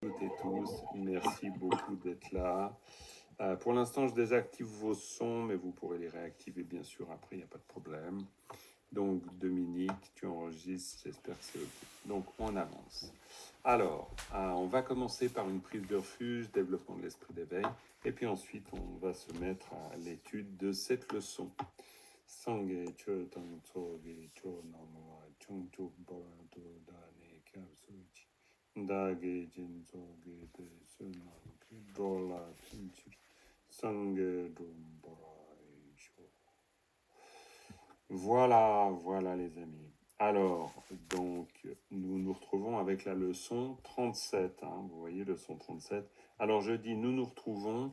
toutes et tous, merci beaucoup d'être là. Pour l'instant, je désactive vos sons, mais vous pourrez les réactiver bien sûr après, il n'y a pas de problème. Donc, Dominique, tu enregistres, j'espère que c'est OK. Donc, on avance. Alors, on va commencer par une prise de refuge, développement de l'esprit d'éveil, et puis ensuite, on va se mettre à l'étude de cette leçon. Sangye cho tang tso ge cho namwa chung chuk bara do da ne kya suchi da ge jin zo ge de sun nam ki do la pinchi sangye dum bara sho. Voilà les amis. Alors, donc, nous nous retrouvons avec la leçon 37. Vous voyez, leçon 37. Alors, je dis nous nous retrouvons.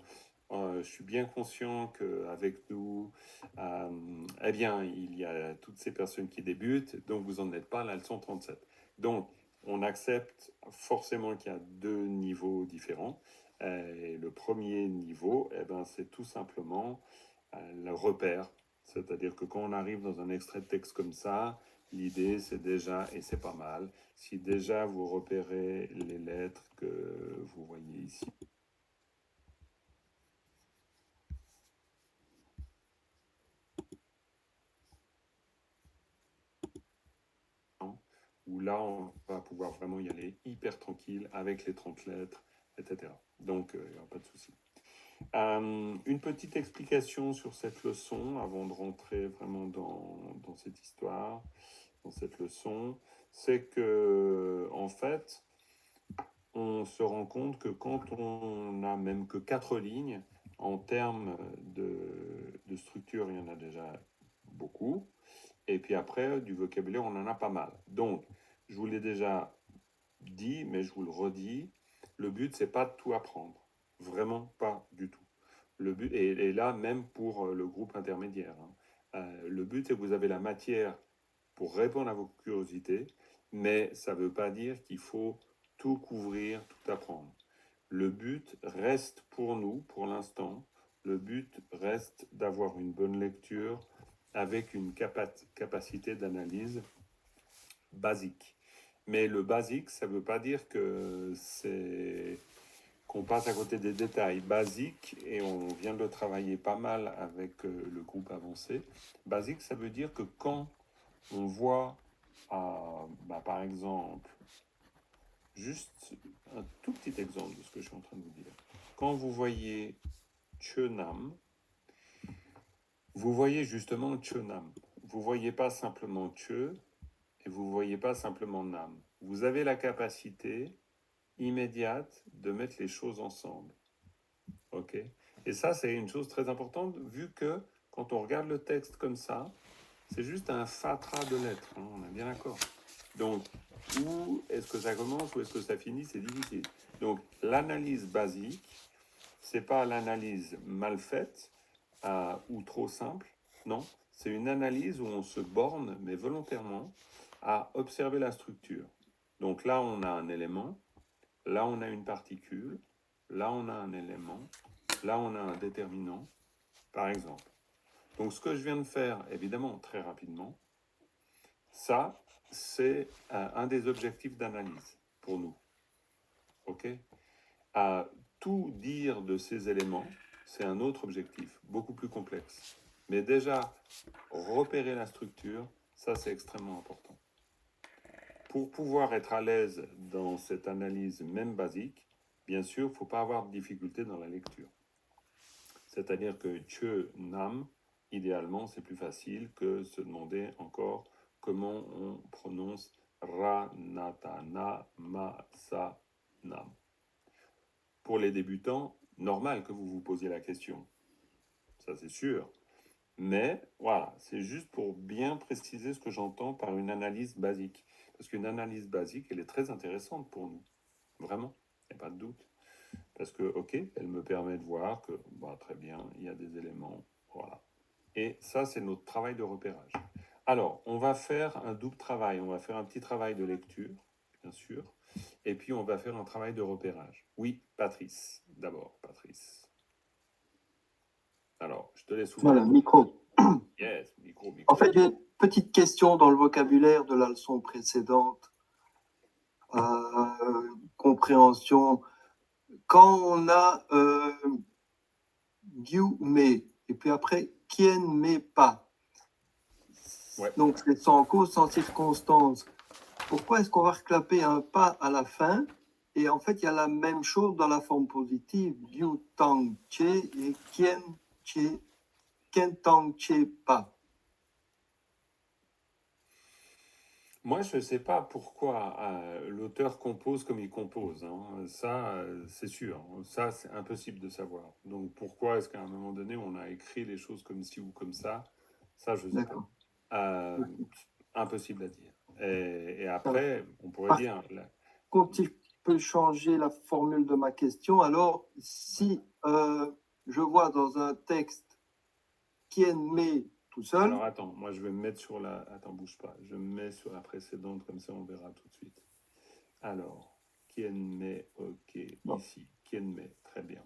Je suis bien conscient qu'avec nous, eh bien, il y a toutes ces personnes qui débutent, donc vous n'en êtes pas à la leçon 37. Donc, on accepte forcément qu'il y a deux niveaux différents. Et le premier niveau, eh ben, c'est tout simplement le repère. C'est-à-dire que quand on arrive dans un extrait de texte comme ça, l'idée c'est déjà, et c'est pas mal, si déjà vous repérez les lettres que vous voyez ici. Où là, on va pouvoir vraiment y aller hyper tranquille avec les 30 lettres, etc. Donc, il n'y aura pas de souci. Une petite explication sur cette leçon avant de rentrer vraiment dans cette histoire, dans cette leçon, c'est que, en fait, on se rend compte que quand on n'a même que 4 lignes, en termes de structure, il y en a déjà beaucoup. Et puis après, du vocabulaire, on en a pas mal. Donc, je vous l'ai déjà dit, mais je vous le redis, le but, c'est pas de tout apprendre. Vraiment pas du tout. Le but, et là, même pour le groupe intermédiaire, le but, c'est que vous avez la matière pour répondre à vos curiosités, mais ça ne veut pas dire qu'il faut tout couvrir, tout apprendre. Le but reste pour nous, pour l'instant, le but reste d'avoir une bonne lecture avec une capacité d'analyse basique. Mais le basique, ça ne veut pas dire que c'est qu'on passe à côté des détails basiques, et on vient de le travailler pas mal avec le groupe avancé. Basique, ça veut dire que quand on voit, par exemple, juste un tout petit exemple de ce que je suis en train de vous dire. Quand vous voyez Chönam, vous voyez justement Chönam. Vous ne voyez pas simplement Chö et vous ne voyez pas simplement Nam. Vous avez la capacité immédiate de mettre les choses ensemble. Ok. Et ça, c'est une chose très importante, vu que quand on regarde le texte comme ça, c'est juste un fatras de lettres, on est bien d'accord. Donc, où est-ce que ça commence, où est-ce que ça finit, c'est difficile. Donc, l'analyse basique, c'est pas l'analyse mal faite ou trop simple, non. C'est une analyse où on se borne, mais volontairement, à observer la structure. Donc là, on a un élément, là, on a une particule, là, on a un élément, là, on a un déterminant, par exemple. Donc, ce que je viens de faire, évidemment, très rapidement, ça, c'est un des objectifs d'analyse pour nous. OK ? Tout dire de ces éléments, c'est un autre objectif, beaucoup plus complexe. Mais déjà, repérer la structure, ça, c'est extrêmement important. Pour pouvoir être à l'aise dans cette analyse même basique, bien sûr, il ne faut pas avoir de difficulté dans la lecture. C'est-à-dire que Chö Nam, idéalement, c'est plus facile que se demander encore comment on prononce Ra, Nata, Na, Ma, Sa, Nam. Pour les débutants, normal que vous vous posiez la question. Ça, c'est sûr. Mais voilà, c'est juste pour bien préciser ce que j'entends par une analyse basique. Parce qu'une analyse basique, elle est très intéressante pour nous. Vraiment, il n'y a pas de doute. Parce que, ok, elle me permet de voir que, très bien, il y a des éléments, voilà. Et ça, c'est notre travail de repérage. Alors, on va faire un double travail. On va faire un petit travail de lecture, bien sûr. Et puis, on va faire un travail de repérage. Oui, Patrice. D'abord, Patrice. Alors, je te laisse ouvrir. Voilà, micro. Yes, micro. En fait, j'ai une petite question dans le vocabulaire de la leçon précédente. compréhension. Quand on a Dieu mais, et puis après, quien mais pas. Ouais. Donc c'est sans cause, sans circonstance. Pourquoi est-ce qu'on va reclaper un pas à la fin? Et en fait, il y a la même chose dans la forme positive. Dieu tang che et quien tang che pas. Moi, je ne sais pas pourquoi l'auteur compose comme il compose, hein. Ça, c'est sûr. Ça, c'est impossible de savoir. Donc, pourquoi est-ce qu'à un moment donné, on a écrit les choses comme ci ou comme ça? Ça, je ne sais pas. D'accord. Impossible à dire. Et après, on pourrait Par dire... contre, si je peux changer la formule de ma question, alors si je vois dans un texte quien mais tout seul. Alors attends, moi je vais me mettre sur la... Attends, bouge pas. Je me mets sur la précédente, comme ça on verra tout de suite. Alors, quien met, ok, Bon. ici. Quien met, très bien.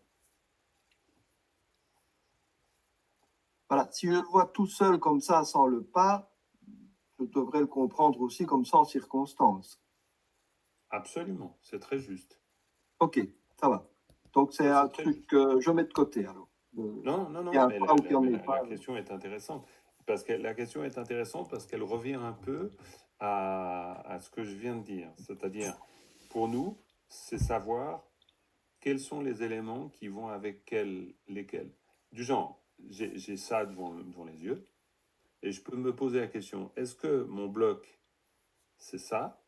Voilà, si je le vois tout seul comme ça, sans le pas, je devrais le comprendre aussi comme sans circonstance. Absolument, c'est très juste. Ok, ça va. Donc c'est un truc que je mets de côté alors. Non, non, Il y a non, un mais pas ou qu'il n'y en ait la pas. question est intéressante. Parce que la question est intéressante parce qu'elle revient un peu à ce que je viens de dire. C'est-à-dire, pour nous, c'est savoir quels sont les éléments qui vont avec lesquels. Du genre, j'ai ça devant les yeux et je peux me poser la question, est-ce que mon bloc, c'est ça?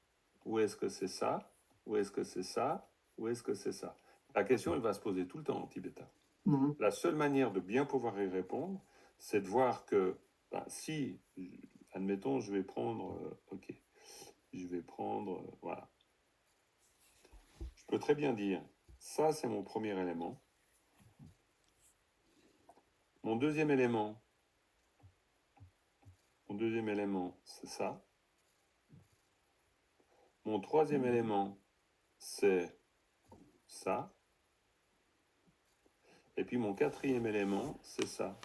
Ou est-ce que c'est ça? Ou est-ce que c'est ça? Ou est-ce que c'est ça? La question, elle va se poser tout le temps en tibétain. Mhm. La seule manière de bien pouvoir y répondre, c'est de voir que si, admettons, je vais prendre, ok, je vais prendre, voilà. Je peux très bien dire, ça c'est mon premier élément. Mon deuxième élément, c'est ça. Mon troisième élément, c'est ça. Et puis mon quatrième élément, c'est ça.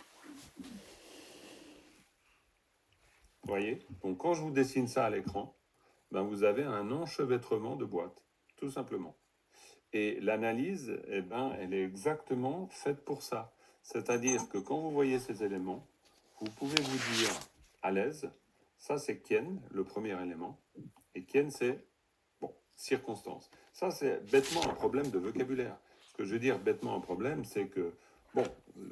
Vous voyez? Donc quand je vous dessine ça à l'écran, ben, vous avez un enchevêtrement de boîtes, tout simplement. Et l'analyse, eh ben, elle est exactement faite pour ça. C'est-à-dire que quand vous voyez ces éléments, vous pouvez vous dire à l'aise, ça c'est Kien, le premier élément, et Kien c'est, bon, circonstance. Ça c'est bêtement un problème de vocabulaire. Ce que je veux dire bêtement un problème, c'est que, bon,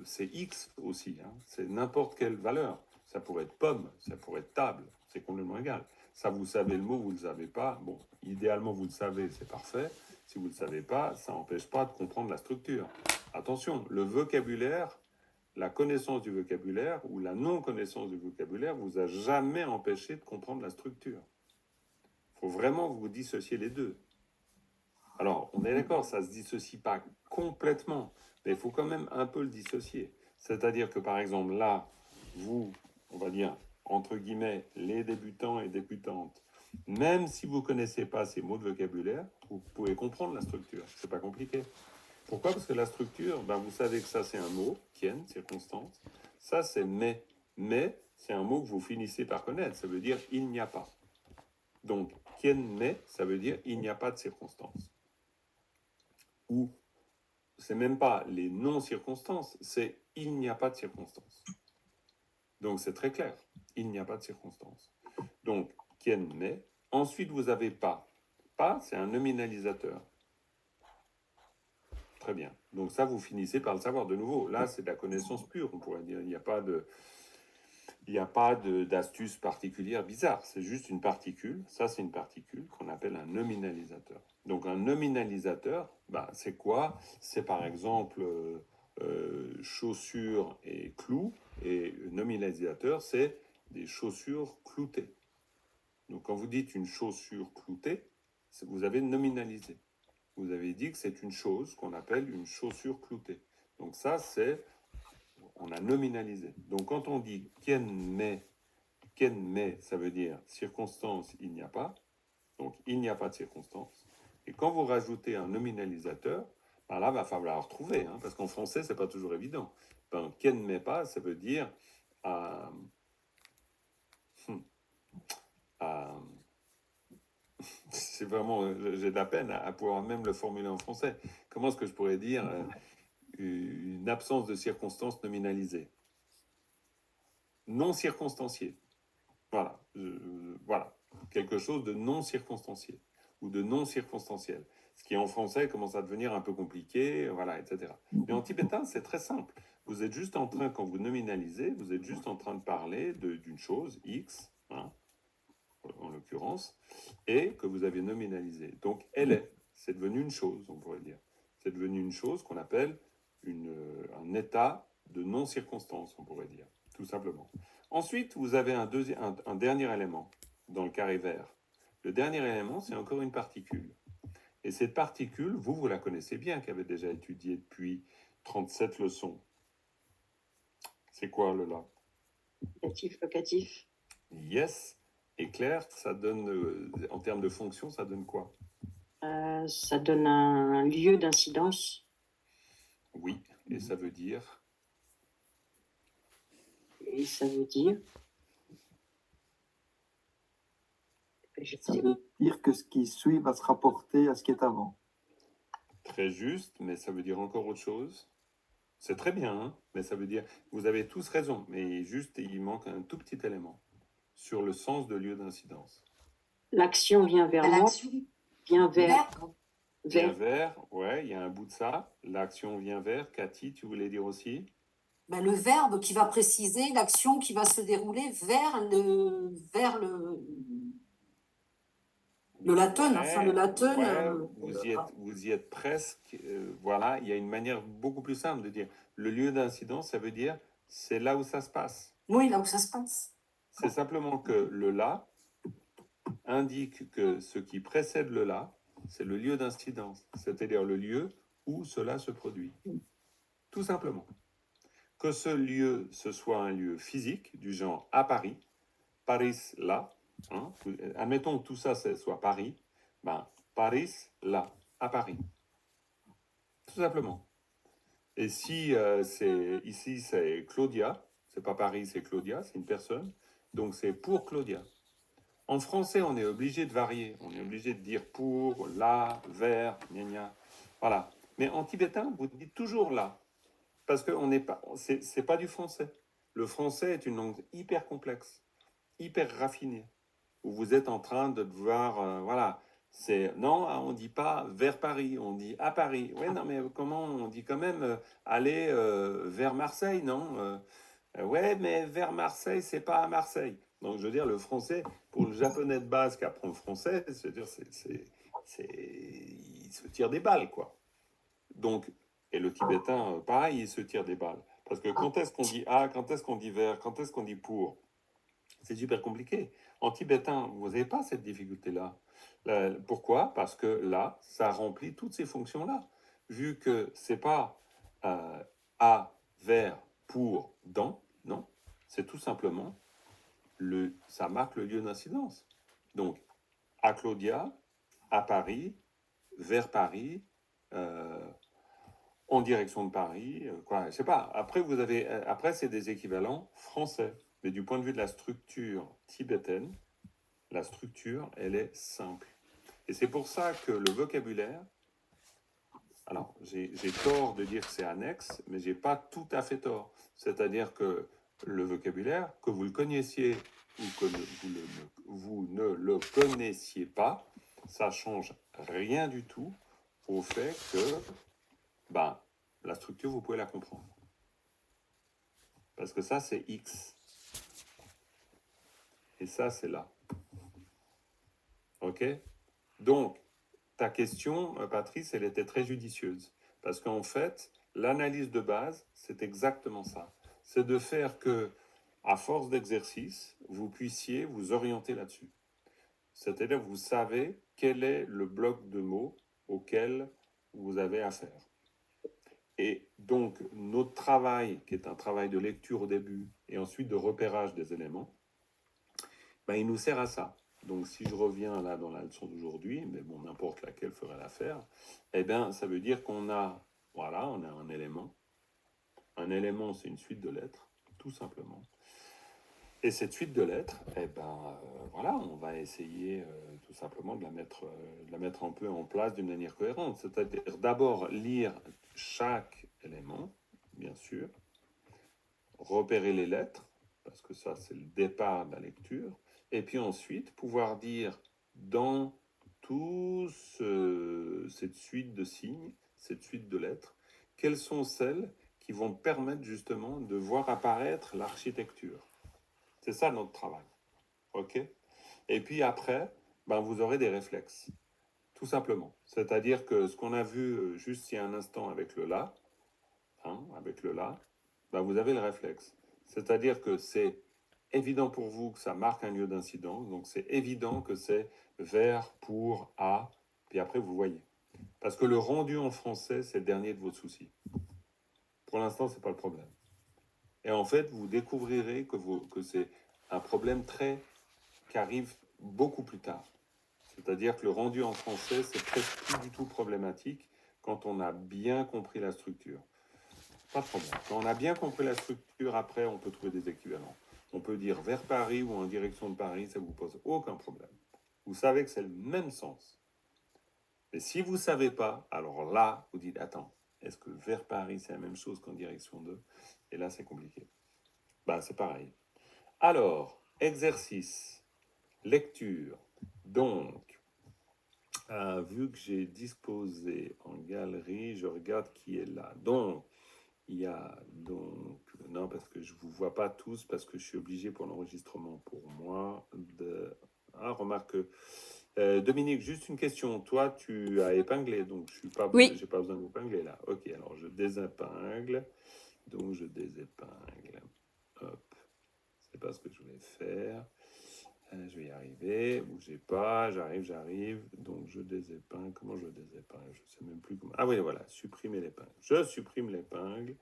c'est X aussi, hein, c'est n'importe quelle valeur. Ça pourrait être pomme, ça pourrait être table, c'est complètement égal. Ça, vous savez le mot, vous ne le savez pas. Bon, idéalement, vous le savez, c'est parfait. Si vous ne le savez pas, ça n'empêche pas de comprendre la structure. Attention, le vocabulaire, la connaissance du vocabulaire ou la non-connaissance du vocabulaire vous a jamais empêché de comprendre la structure. Il faut vraiment vous dissocier les deux. Alors, on est d'accord, ça ne se dissocie pas complètement, mais il faut quand même un peu le dissocier. C'est-à-dire que, par exemple, là, vous, on va dire, entre guillemets, les débutants et débutantes, même si vous ne connaissez pas ces mots de vocabulaire, vous pouvez comprendre la structure. C'est pas compliqué. Pourquoi? Parce que la structure, ben, vous savez que ça, c'est un mot, quien, circonstance. Ça, c'est mais. Mais, c'est un mot que vous finissez par connaître. Ça veut dire il n'y a pas. Donc, quien mais, ça veut dire il n'y a pas de circonstance. Ou c'est même pas les non-circonstances, c'est il n'y a pas de circonstances. Donc c'est très clair, il n'y a pas de circonstances. Donc, quien mais. Ensuite, vous avez pas. Pas, c'est un nominalisateur. Très bien. Donc ça, vous finissez par le savoir. De nouveau, là, c'est de la connaissance pure, on pourrait dire. Il n'y a pas de... Il n'y a pas d'astuce particulière bizarre, c'est juste une particule. Ça, c'est une particule qu'on appelle un nominalisateur. Donc, un nominalisateur, bah, c'est quoi? C'est par exemple chaussures et clous. Et nominalisateur, c'est des chaussures cloutées. Donc, quand vous dites une chaussure cloutée, vous avez nominalisé. Vous avez dit que c'est une chose qu'on appelle une chaussure cloutée. Donc, ça, c'est on a nominalisé. Donc quand on dit quien mais, ça veut dire circonstance, il n'y a pas. Donc il n'y a pas de circonstance. Et quand vous rajoutez un nominalisateur, ben là, il va falloir trouver, hein, parce qu'en français, c'est pas toujours évident. Ben, quien mais pas, ça veut dire euh, C'est vraiment, j'ai de la peine à pouvoir même le formuler en français. Comment est-ce que je pourrais dire une absence de circonstance nominalisée? Non circonstanciée. Voilà, voilà, quelque chose de non circonstancié ou de non circonstanciel. Ce qui en français commence à devenir un peu compliqué, voilà, etc. Mais en tibétain, c'est très simple. Vous êtes juste en train, quand vous nominalisez, vous êtes juste en train de parler d'une chose, X, hein, en l'occurrence, et que vous avez nominalisé. Donc, elle est. C'est devenu une chose, on pourrait dire. C'est devenu une chose qu'on appelle un état de non-circonstance, on pourrait dire, tout simplement. Ensuite, vous avez un dernier élément dans le carré vert. Le dernier élément, c'est encore une particule. Et cette particule, vous la connaissez bien, qui avait déjà étudié depuis 37 leçons. C'est quoi le là? Datif, locatif. Yes. Et Claire, ça donne, en termes de fonction, ça donne quoi? Ça donne un lieu d'incidence. Oui, et ça veut dire? Et ça veut dire. Ça veut dire que ce qui suit va se rapporter à ce qui est avant. Très juste, mais ça veut dire encore autre chose. C'est très bien, hein, mais ça veut dire, vous avez tous raison, mais juste, il manque un tout petit élément sur le sens de lieu d'incidence. L'action vient vers moi, vient vers. Vient vers, ouais, il y a un bout de ça. L'action vient vers. Cathy, tu voulais dire aussi? Ben, le verbe qui va préciser l'action qui va se dérouler vers le latin, Ouais, enfin le latin. ouais, vous y êtes presque. Voilà, il y a une manière beaucoup plus simple de dire le lieu d'incidence, ça veut dire c'est là où ça se passe. Oui, là où ça se passe. C'est simplement que le là indique que ce qui précède le là, c'est le lieu d'incidence, c'est-à-dire le lieu où cela se produit. Tout simplement. Que ce lieu, ce soit un lieu physique, du genre à Paris, Paris là, hein, admettons que tout ça soit Paris, ben, Paris là, à Paris. Tout simplement. Et si ici c'est Claudia, c'est pas Paris, c'est Claudia, c'est une personne, donc c'est pour Claudia. En français, on est obligé de varier, on est obligé de dire pour, là, vers, gna gna. Voilà. Mais en tibétain, vous dites toujours là, parce que c'est pas du français. Le français est une langue hyper complexe, hyper raffinée, où vous êtes en train de devoir, voilà, non, on dit pas vers Paris, on dit à Paris. Ouais, non, mais comment on dit quand même aller vers Marseille, non? Ouais, mais vers Marseille, c'est pas à Marseille. Donc, je veux dire, le français, pour le japonais de base qui apprend le français, c'est-à-dire, il se tire des balles, quoi. Donc, et le tibétain, pareil, il se tire des balles. Parce que quand est-ce qu'on dit à, quand est-ce qu'on dit vers, quand est-ce qu'on dit pour? C'est super compliqué. En tibétain, vous n'avez pas cette difficulté-là. Pourquoi? Parce que là, ça remplit toutes ces fonctions-là. Vu que c'est pas à, vers, pour, dans, non. C'est tout simplement, ça marque le lieu d'incidence. Donc, à Claudia, à Paris, vers Paris, en direction de Paris, quoi, je sais pas. Après c'est des équivalents français. Mais du point de vue de la structure tibétaine, la structure, elle est simple. Et c'est pour ça que le vocabulaire, alors j'ai tort de dire que c'est annexe, mais j'ai pas tout à fait tort. C'est-à-dire que le vocabulaire, que vous le connaissiez ou que vous ne le connaissiez pas, ça change rien du tout au fait que ben, la structure, vous pouvez la comprendre. Parce que ça, c'est X. Et ça, c'est là. OK? Donc, ta question, Patrice, elle était très judicieuse. Parce qu'en fait, l'analyse de base, c'est exactement ça. C'est de faire que, à force d'exercice, vous puissiez vous orienter là-dessus. C'est-à-dire, vous savez quel est le bloc de mots auquel vous avez affaire. Et donc, notre travail, qui est un travail de lecture au début et ensuite de repérage des éléments, ben, il nous sert à ça. Donc, si je reviens là dans la leçon d'aujourd'hui, mais bon, n'importe laquelle ferait l'affaire, eh bien, ça veut dire qu'on a, voilà, on a un élément. Un élément, c'est une suite de lettres, tout simplement. Et cette suite de lettres, voilà, on va essayer tout simplement de la mettre un peu en place d'une manière cohérente. C'est-à-dire d'abord lire chaque élément, bien sûr, repérer les lettres, parce que ça c'est le départ de la lecture, et puis ensuite pouvoir dire dans toute cette suite de signes, cette suite de lettres, quelles sont celles qui vont permettre justement de voir apparaître l'architecture. C'est ça notre travail. OK? Et puis après, vous aurez des réflexes, tout simplement. C'est-à-dire que ce qu'on a vu juste il y a un instant avec le là, vous avez le réflexe. C'est-à-dire que c'est évident pour vous que ça marque un lieu d'incidence, donc c'est évident que c'est vers, pour, à, puis après vous voyez. Parce que le rendu en français, c'est le dernier de vos soucis. Pour l'instant, c'est pas le problème. Et en fait, vous découvrirez que c'est un problème qui arrive beaucoup plus tard. C'est-à-dire que le rendu en français, c'est presque plus du tout problématique quand on a bien compris la structure. Pas de problème. Quand on a bien compris la structure, après, on peut trouver des équivalents. On peut dire vers Paris ou en direction de Paris, ça ne vous pose aucun problème. Vous savez que c'est le même sens. Mais si vous ne savez pas, alors là, vous dites, attends, est-ce que vers Paris, c'est la même chose qu'en direction de? Et là, c'est compliqué. C'est pareil. Alors, exercice, lecture. Donc, vu que j'ai disposé en galerie, je regarde qui est là. Donc, il y a donc, non, parce que je ne vous vois pas tous, parce que je suis obligé pour l'enregistrement pour moi de... Ah, remarque, Dominique, juste une question. Toi, tu as épinglé, donc je n'ai pas besoin d'épingler là. Ok, alors je désépingle. Donc je désépingle. Hop, c'est pas ce que je voulais faire. Je vais y arriver. Bougez pas, j'arrive. Donc je désépingle. Comment je désépingle? Je sais même plus comment. Ah oui, voilà, supprimer l'épingle. Je supprime l'épingle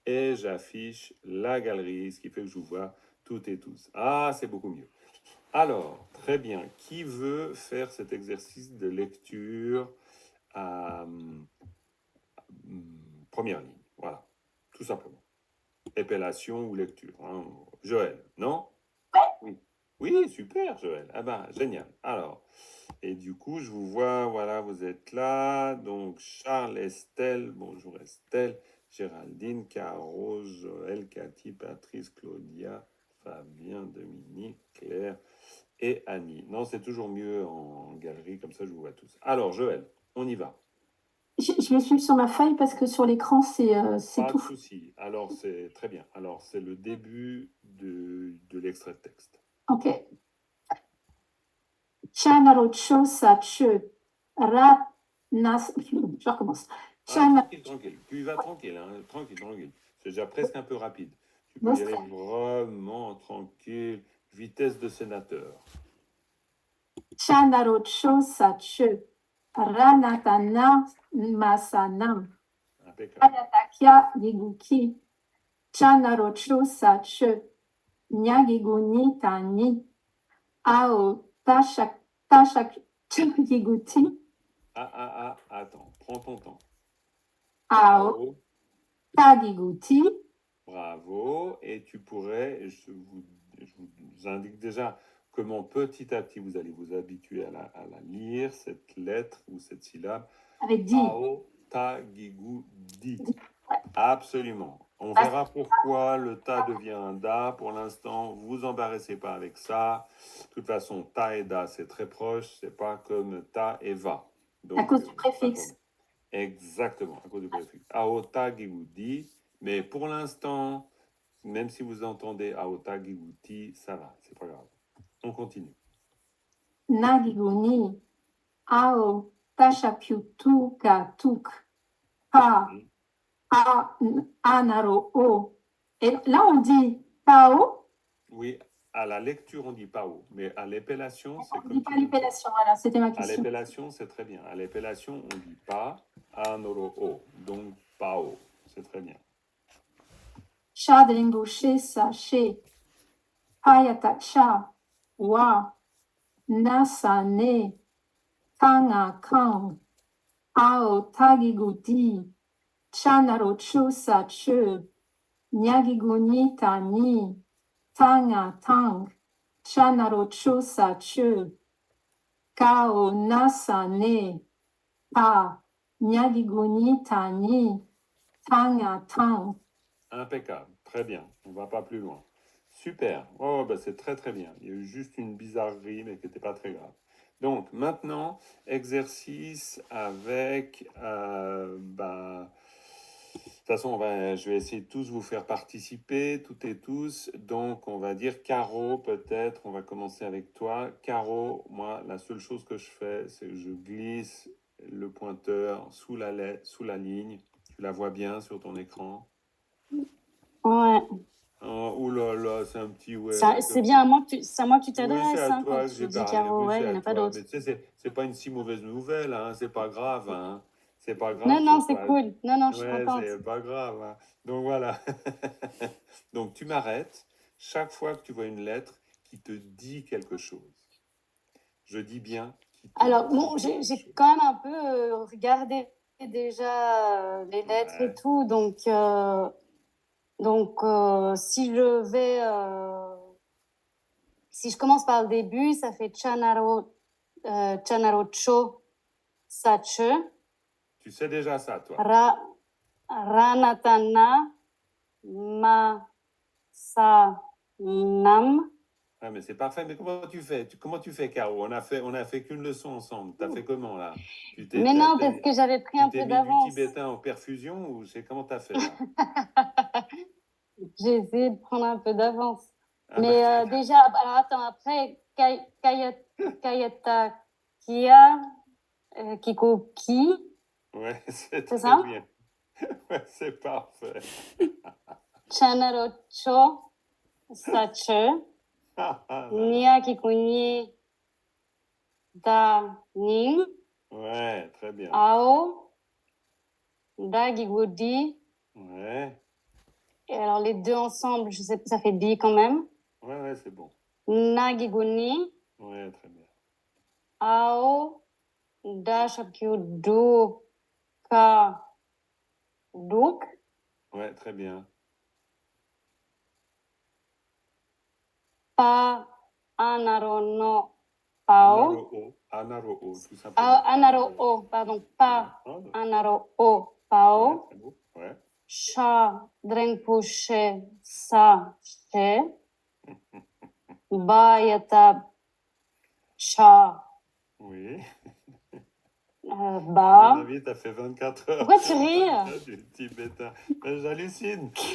et j'affiche la galerie, ce qui fait que je vous vois toutes et tous. Ah, c'est beaucoup mieux. Alors, très bien. Qui veut faire cet exercice de lecture à première ligne? Voilà, tout simplement. Épellation ou lecture. Hein. Joël, non? Oui. Oui, super, Joël. Génial. Alors, et du coup, je vous vois, voilà, vous êtes là. Donc, Charles, Estelle, bonjour Estelle, Géraldine, Caro, Joël, Cathy, Patrice, Claudia, Fabien, Dominique, Claire et Annie. Non, c'est toujours mieux en galerie, comme ça je vous vois tous. Alors, Joël, on y va. Je vais suivre sur ma feuille parce que sur l'écran, c'est Pas tout. de souci. Alors, c'est très bien. Alors, c'est le début de l'extrait de texte. Ok. Chanarocho sache je recommence. Tranquille. Tu y vas tranquille, hein. Tranquille. C'est déjà presque un peu rapide. Tu peux y aller vraiment tranquille. Vitesse de sénateur. Chanarocho sache ranatana masanam. Impeccable. Ayatakia giguki. Chanarocho sache nyagiguni tani. Ao tashak giguti. Attends, prends ton temps. Ao tagiguti. Bravo. Et tu pourrais, je vous indique déjà comment petit à petit vous allez vous habituer à la lire, cette lettre ou cette syllabe. Avec di. Ao, ta, gigou, di. Absolument. On verra pourquoi le ta devient un da. Pour l'instant, vous embarrassez pas avec ça. De toute façon, ta et da, c'est très proche. C'est pas comme ta et va. Donc, à cause du préfixe. Exactement, à cause du préfixe. Aota, gigou, di. Mais pour l'instant, même si vous entendez aota, gigou, ti, ça va. C'est pas grave. On continue. Nagiguni. Ao tashakyutu katuk. Pa. Anaro o. Et là, on dit pao. Oui, à la lecture, on dit pao, mais à l'épellation, c'est comme. On dit pas l'épellation, voilà, c'était ma question. À l'épellation, c'est très bien. À l'épellation, on dit pas anoro o, donc pao, c'est très bien. Cha de l'embouché, saché. Payata cha. Wa. Nasa ne. Tanga kan. Ao tagigudi. Chanaro chu sache. Nyagiguni tani. tanga tang, chanaro cho sa che, kao nasa ne, pa, nyagiguni tani, tanga tang. Impeccable, très bien, on ne va pas plus loin. Super, oh, bah, c'est très très bien. Il y a eu juste une bizarrerie, mais qui n'était pas très grave. Donc maintenant, exercice avec... de toute façon, je vais essayer de tous vous faire participer, toutes et tous. Donc on va dire Caro peut-être, on va commencer avec toi. Caro, moi, la seule chose que je fais, c'est que je glisse le pointeur sous la ligne. Tu la vois bien sur ton écran? Ouais. Oh, ouh là là, c'est un petit ouais. C'est bien à moi que c'est à moi que tu Oui, t'adresses, c'est à hein, toi quand que tu j'ai dis parlé. Caro, Oui, ouais, c'est il n'y à en a pas toi. d'autres. Mais tu sais, c'est pas une si mauvaise nouvelle, hein. C'est pas grave, hein. C'est pas grave. Non, non, faut c'est pas... cool. Non, non, je suis Ouais, contente. c'est pas grave, hein. Donc voilà. Donc tu m'arrêtes chaque fois que tu vois une lettre qui te dit quelque chose. Je dis bien qui te Alors, dit bon, quelque j'ai chose. quand même un peu regardé déjà les lettres Ouais. et tout, donc si je vais, si je commence par le début, ça fait Chanarocho Sache, Tu sais déjà ça, toi. Ranatana Ma Sa Nam. Ah, mais c'est parfait. Mais comment tu fais? Comment tu fais, Caro? On a fait qu'une leçon ensemble. T'as fait comment là? Mais non, parce que j'avais pris un Tu t'es peu mis du d'avance. tibétain en perfusion ou c'est comment t'as fait là? J'ai essayé de prendre un peu d'avance. Ah, Mais bah, déjà, alors attends, après, Kayata Kia, Kikoki, ouais, c'est c'est très ça? bien. Ouais, c'est parfait. Chanarocho Sache, Ah, ah là là. Nia Kikuni Da Ning, Ouais, très bien. Ao, Da Gigodi. Ouais, Et alors les deux ensemble, je sais, ça fait Bi quand même. ouais, c'est bon. Na Giguni, Ouais, très bien. Ao, Da Shakyu Du Ka Duk. Ouais, très bien. Pa Anarono Pao. Anaro-o, tout simplement. Anaro-o, pardon. Pa Ouais, Anaro-o ouais, Pao. très beau. Ouais. Sha Drenpuche Sa She. Ba Yata Cha Oui. À mon Ba. avis, t'as fait 24 heures. Pourquoi tu ris? Du tibétain. Ben, j'hallucine. C'est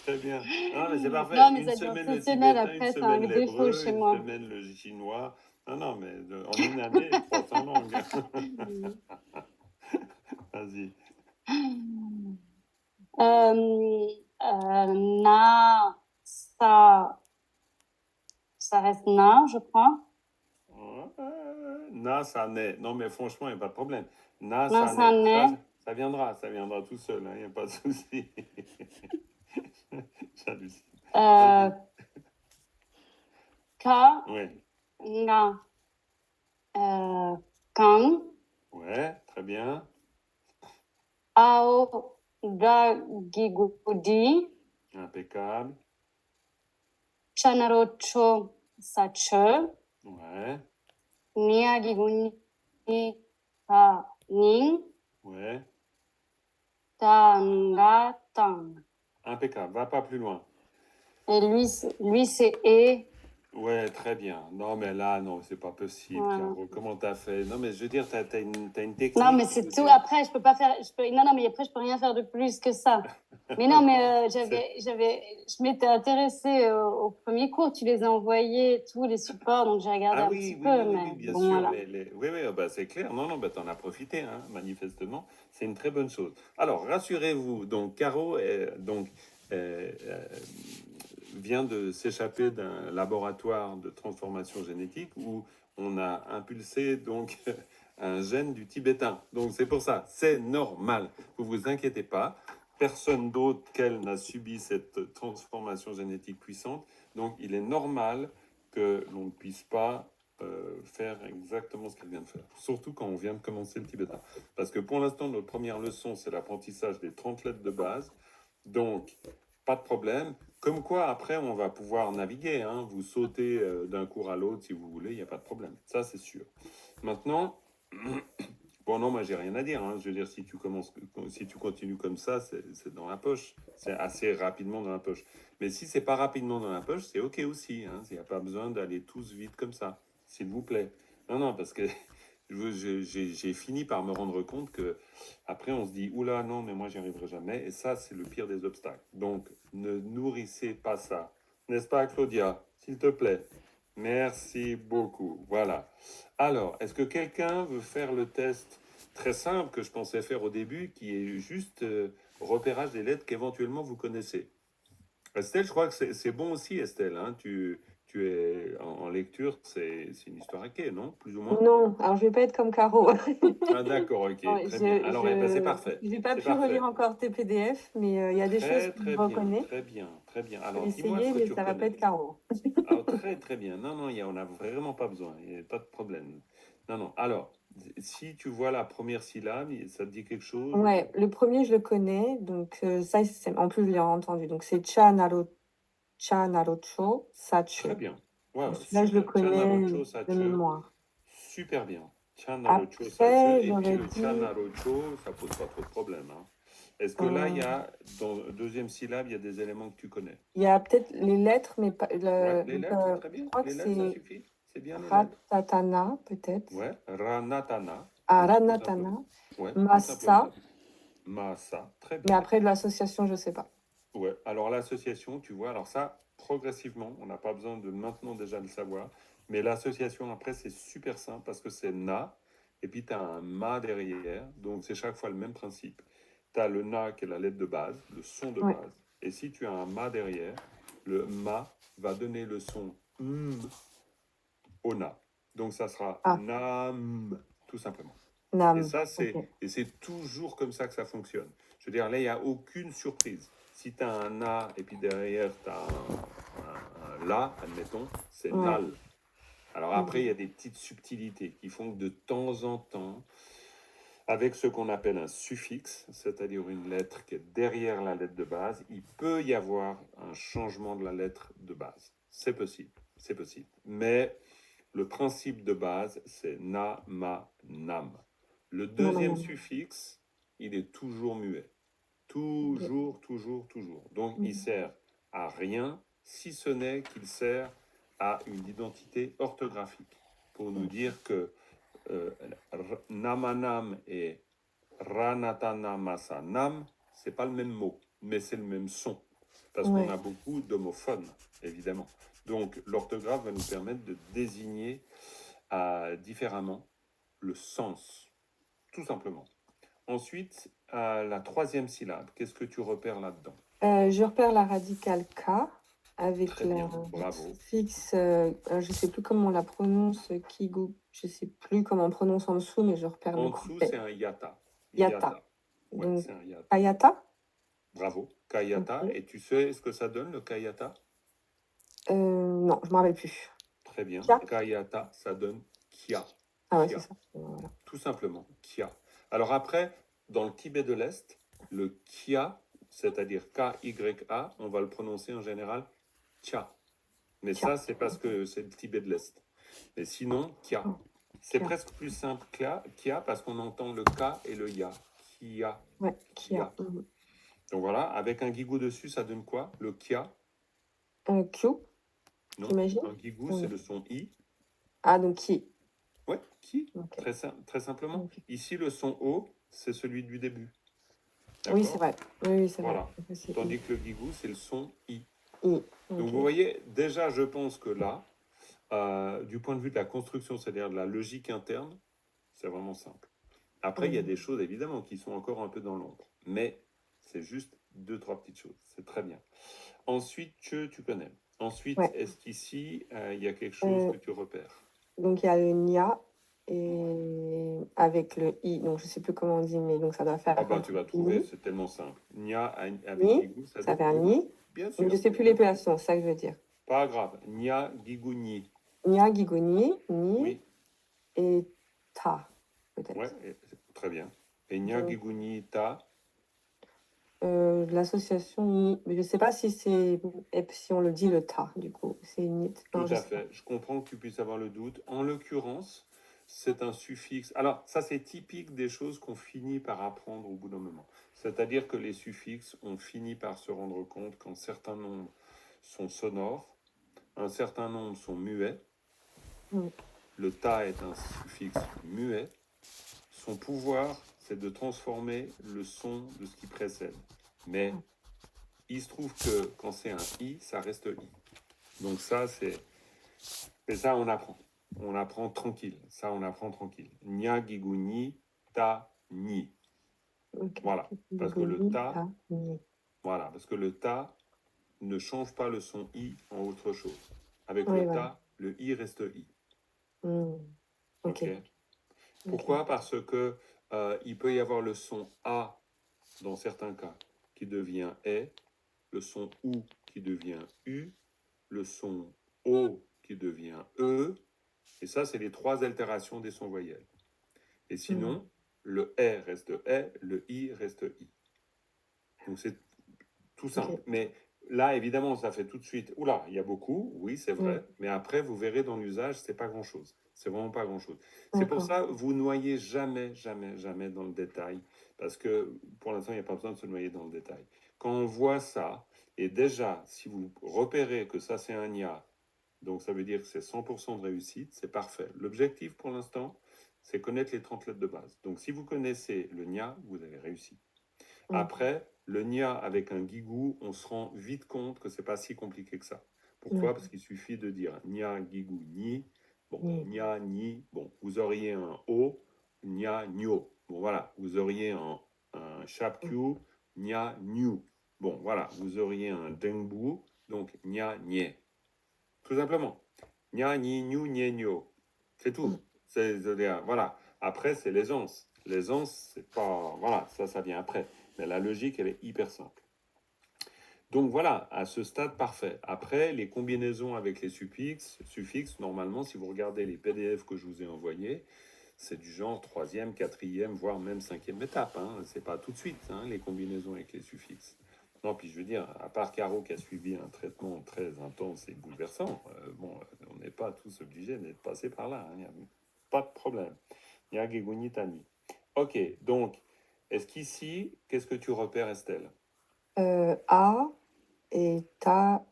très bien. Non, mais c'est parfait. Non, mais Une ça devient semaine le obsessionnel. tibétain, une Après, c'est un semaine défaut l'hébreu, chez une moi. semaine le chinois. Non, non, mais en une année, 300 langues. Vas-y. Na, ça reste na, je crois. Na, ça naît. Non, mais franchement, il n'y a pas de problème. Na, Na, ça ça naît. naît. Ça viendra tout seul, il n'y a pas de souci. J'hallucine. Vas-y. Ka, Ouais. nga, kang, Ouais, très bien. ao, ga, gigudi, Impeccable. chanarocho, sache, Ouais, nia, giguni, ta, ning, ouais. ta, nga, tang. Impeccable. Va pas plus loin. Et lui c'est et. Ouais, très bien. Non, mais là, non, c'est pas possible, Voilà. Caro. Comment t'as fait? Non, mais je veux dire, t'as une technique. Non, mais c'est tout. Après, je peux pas faire. Non, non, mais après, je peux rien faire de plus que ça. Mais non, mais je m'étais intéressée au premier cours. Tu les as envoyés, tous les supports, donc j'ai regardé Ah un oui, petit oui, peu. oui, Mais oui, bien bon, sûr. voilà. Oui, oui, bah, c'est clair. Non, non, bah, t'en as profité, hein, manifestement. C'est une très bonne chose. Alors, rassurez-vous. Donc, Caro, vient de s'échapper d'un laboratoire de transformation génétique où on a impulsé donc un gène du tibétain. Donc c'est pour ça, c'est normal. Vous vous inquiétez pas. Personne d'autre qu'elle n'a subi cette transformation génétique puissante. Donc il est normal que l'on ne puisse pas faire exactement ce qu'elle vient de faire. Surtout quand on vient de commencer le tibétain. Parce que pour l'instant, notre première leçon, c'est l'apprentissage des 30 lettres de base. Donc, pas de problème. Comme quoi, après, on va pouvoir naviguer, hein. Vous sautez d'un cours à l'autre si vous voulez, il n'y a pas de problème. Ça, c'est sûr. Maintenant, bon, non, moi, j'ai rien à dire, hein. Je veux dire, si tu continues comme ça, c'est dans la poche. C'est assez rapidement dans la poche. Mais si c'est pas rapidement dans la poche, c'est OK aussi, hein. Il n'y a pas besoin d'aller tous vite comme ça, s'il vous plaît. Non, non, parce que j'ai fini par me rendre compte que après on se dit oula non mais moi j'y arriverai jamais et ça c'est le pire des obstacles. Donc ne nourrissez pas ça, n'est-ce pas Claudia? S'il te plaît. Merci beaucoup. Voilà. Alors, est-ce que quelqu'un veut faire le test très simple que je pensais faire au début, qui est juste repérage des lettres qu'éventuellement vous connaissez? Estelle, je crois que c'est bon aussi, Estelle, hein. Tu es en lecture, c'est une histoire à quai, non? Plus ou moins? Non, alors je vais pas être comme Caro. Ah, d'accord, ok, Non, très bien. Alors, eh ben, c'est parfait. j'ai pas C'est pu relire parfait. encore tes PDF, mais il y a des choses Très, que je très bien, reconnais. très bien, très bien. Je Alors, vais dis-moi ce essayer, que mais tu ça va pas reconnais. être Caro. Ah, très, très bien. Non, non, on n'a vraiment pas besoin. Il n'y a pas de problème. Non, non. Alors, si tu vois la première syllabe, ça te dit quelque chose? Ouais, le premier, je le connais, donc ça, en plus, je l'ai entendu. Donc c'est Cha Narocho Sache. Très bien. Ouais, Donc ouais, celui-là, je le super. connais Chanarocho de Sache, mémoire. super bien. Chanarocho Sache. Après, Et puis j'aurais le dit, Chanarocho, ça pose pas trop de problème, hein. Est-ce que là, dans la deuxième syllabe, il y a des éléments que tu connais? il y a peut-être les lettres, mais pas, Ouais, les donc, lettres, très je bien. crois que Les lettres, ça c'est suffit. C'est bien les lettres. Ratatana, peut-être. Ouais, Ranatana, Ah, tout simplement. Ranatana. Ouais, tout simplement. Massa. Massa, très Mais bien. après, de l'association, je sais pas. Ouais, alors l'association, tu vois, alors ça, progressivement, on n'a pas besoin de maintenant déjà le savoir, mais l'association après, c'est super simple parce que c'est na, et puis tu as un ma derrière, donc c'est chaque fois le même principe. Tu as le na qui est la lettre de base, le son de Ouais. base, et si tu as un ma derrière, le ma va donner le son au na. Donc ça sera Ah, nam, tout simplement. Et Nam. ça, Ok. c'est toujours comme ça que ça fonctionne. Je veux dire, là, il n'y a aucune surprise. Si tu as un A et puis derrière, tu as un La, admettons, c'est Ouais. Nal. Alors Ok. après, il y a des petites subtilités qui font que de temps en temps, avec ce qu'on appelle un suffixe, c'est-à-dire une lettre qui est derrière la lettre de base, il peut y avoir un changement de la lettre de base. C'est possible, c'est possible. Mais le principe de base, c'est na, ma, nam. Le deuxième Namanam. suffixe, il est toujours muet. Ok. Toujours, toujours, toujours. Donc, il sert à rien, si ce n'est qu'il sert à une identité orthographique pour nous dire que euh, namanam et ranatana c'est pas le même mot, mais c'est le même son. Parce qu'on Ouais. a beaucoup d'homophones, évidemment. Donc, l'orthographe va nous permettre de désigner différemment le sens, tout simplement. Ensuite, la troisième syllabe, qu'est-ce que tu repères là-dedans? Je repère la radicale K avec Très la bien, bravo. suffixe. Je sais plus comment on la prononce, Kigo. Je sais plus comment on prononce en dessous, mais je repère le En coup. dessous, c'est un yata. Yata. Ouais, Donc, c'est un yata. Kayata. Bravo, kayata. Ok. Et tu sais ce que ça donne, le kayata? Non, je me rappelle plus. Très bien. Kia. Kayata, ça donne kia. Ah ouais, c'est Kia. ça. Voilà. Tout simplement, kia. Alors après, dans le Tibet de l'Est, le kia, c'est-à-dire K-Y-A, on va le prononcer en général Kia. Mais Kia. ça, c'est parce que c'est le Tibet de l'Est. Mais sinon, Kia. Oh, C'est Kia. presque plus simple Kia parce qu'on entend le K et le Ya. Kia. Ouais, Kia. Kia. Donc voilà, avec un guigou dessus, ça donne quoi? Le Kia? Q, Non, j'imagine. un guigou, c'est le son I. Ah, donc qui? Ouais, qui? Ok. Très simplement. Ok. Ici, le son O, c'est celui du début. Oui, c'est D'accord? vrai. Oui, c'est vrai. Voilà. C'est Tandis que le guigou, c'est le son I. I. Donc Ok. vous voyez, déjà, je pense que là, du point de vue de la construction, c'est-à-dire de la logique interne, c'est vraiment simple. Après, il y a des choses, évidemment, qui sont encore un peu dans l'ombre. Mais c'est juste deux, trois petites choses. C'est très bien. Ensuite, tu connais. Ensuite, Ouais. est-ce qu'ici, il y a quelque chose Euh, que tu repères? donc il y a le Nia et avec le I. Donc je sais plus comment on dit, mais donc ça doit faire Ah ben, un tu vas truc trouver, Ni. c'est tellement simple. Nia avec Ni. Guigou, ça Ça donne fait un oui, Ni. bien Mais je sûr. sais plus l'épellation, c'est ça que je veux dire. Pas grave. Nia, Guigou, Ni. Nia, Gigoni, Ni Oui, et Ta, ouais, peut-être. très bien. Et Nia, Donc, Guigou, Ni, Ta. l'association ni, mais je sais pas si si on le dit le ta, du coup. C'est nit. Non, Tout je à sais pas. fait. Je comprends que tu puisses avoir le doute. En l'occurrence, c'est un suffixe. Alors, ça, c'est typique des choses qu'on finit par apprendre au bout d'un moment. C'est-à-dire que les suffixes, on finit par se rendre compte qu'un certain nombre sont sonores, un certain nombre sont muets. Mm. Le ta est un suffixe muet. Son pouvoir, c'est de transformer le son de ce qui précède. Mais il se trouve que quand c'est un i, ça reste i. Donc ça, mais ça, on apprend. On apprend tranquille. Ça, on apprend tranquille. Nya, gigu, ni, ta, ni. Ok. Voilà. Parce que le Goni, ta, ta, ni. voilà. Parce que le ta ne change pas le son i en autre chose. Avec Oui, le voilà. ta, le i reste i. Mm. Ok. Ok. Pourquoi? Parce que il peut y avoir le son a dans certains cas qui devient est, le son ou qui devient u, le son o qui devient e, et ça, c'est les trois altérations des sons voyelles. Et sinon, le R reste E, le I reste I. Donc c'est tout simple. Ok. Mais là, évidemment, ça fait tout de suite, oula, il y a beaucoup, oui, c'est vrai. Mm. Mais après, vous verrez dans l'usage, c'est pas grand-chose. C'est vraiment pas grand-chose. C'est pour D'accord. ça, vous noyez jamais, jamais, jamais dans le détail. Parce que pour l'instant, il n'y a pas besoin de se noyer dans le détail. Quand on voit ça, et déjà, si vous repérez que ça, c'est un nia, donc ça veut dire que c'est 100% de réussite, c'est parfait. L'objectif pour l'instant, c'est connaître les 30 lettres de base. Donc si vous connaissez le nia, vous avez réussi. Mm. Après, le nia avec un guigou, on se rend vite compte que c'est pas si compliqué que ça. Pourquoi? Parce qu'il suffit de dire nia, guigou, ni. Bon, Ni. nia, ni. Bon, vous auriez un o, nia, nio. Bon, voilà. Vous auriez un chapkyu, nia, niu. Bon, voilà. Vous auriez un dengbu, donc nia, nie. Tout simplement. Nia, ni, niu, nie, nio. C'est tout. Voilà. Après, c'est l'aisance. L'aisance, c'est pas. Voilà, ça vient après. Mais la logique, elle est hyper simple. Donc voilà, à ce stade, parfait. Après, les combinaisons avec les suffixes, normalement, si vous regardez les PDF que je vous ai envoyés, c'est du genre troisième, quatrième, voire même cinquième étape. Hein. C'est pas tout de suite, hein, les combinaisons avec les suffixes. Non, puis je veux dire, à part Caro qui a suivi un traitement très intense et bouleversant, bon, on n'est pas tous obligés d'être passés par là. Hein. Pas de problème. Il y a Geguni Tani. Ok, donc, est-ce qu'ici, qu'est-ce que tu repères, Estelle? A et ta,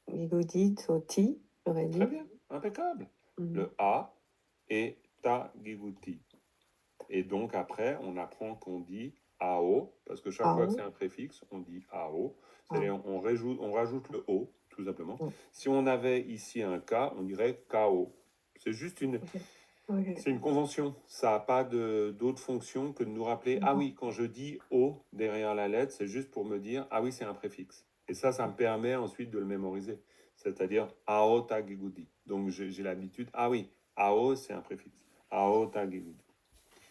gigoudit au ti, j'aurais Très dit. bien, impeccable. Mm. Le A et ta gigouti. Et donc après, on apprend qu'on dit AO, parce que chaque fois que Ao. c'est un préfixe, on dit AO. Ah. C'est-à-dire on rajoute le O, tout simplement. Mm. Si on avait ici un K, on dirait KO. C'est juste une, Ok. Ok. c'est une convention. Ça n'a pas d'autre fonction que de nous rappeler, ah oui, quand je dis O derrière la lettre, c'est juste pour me dire, ah oui, c'est un préfixe. Et ça me permet ensuite de le mémoriser. C'est-à-dire AO tagigudi. Donc j'ai l'habitude, ah oui, AO c'est un préfixe. AO tagigudi.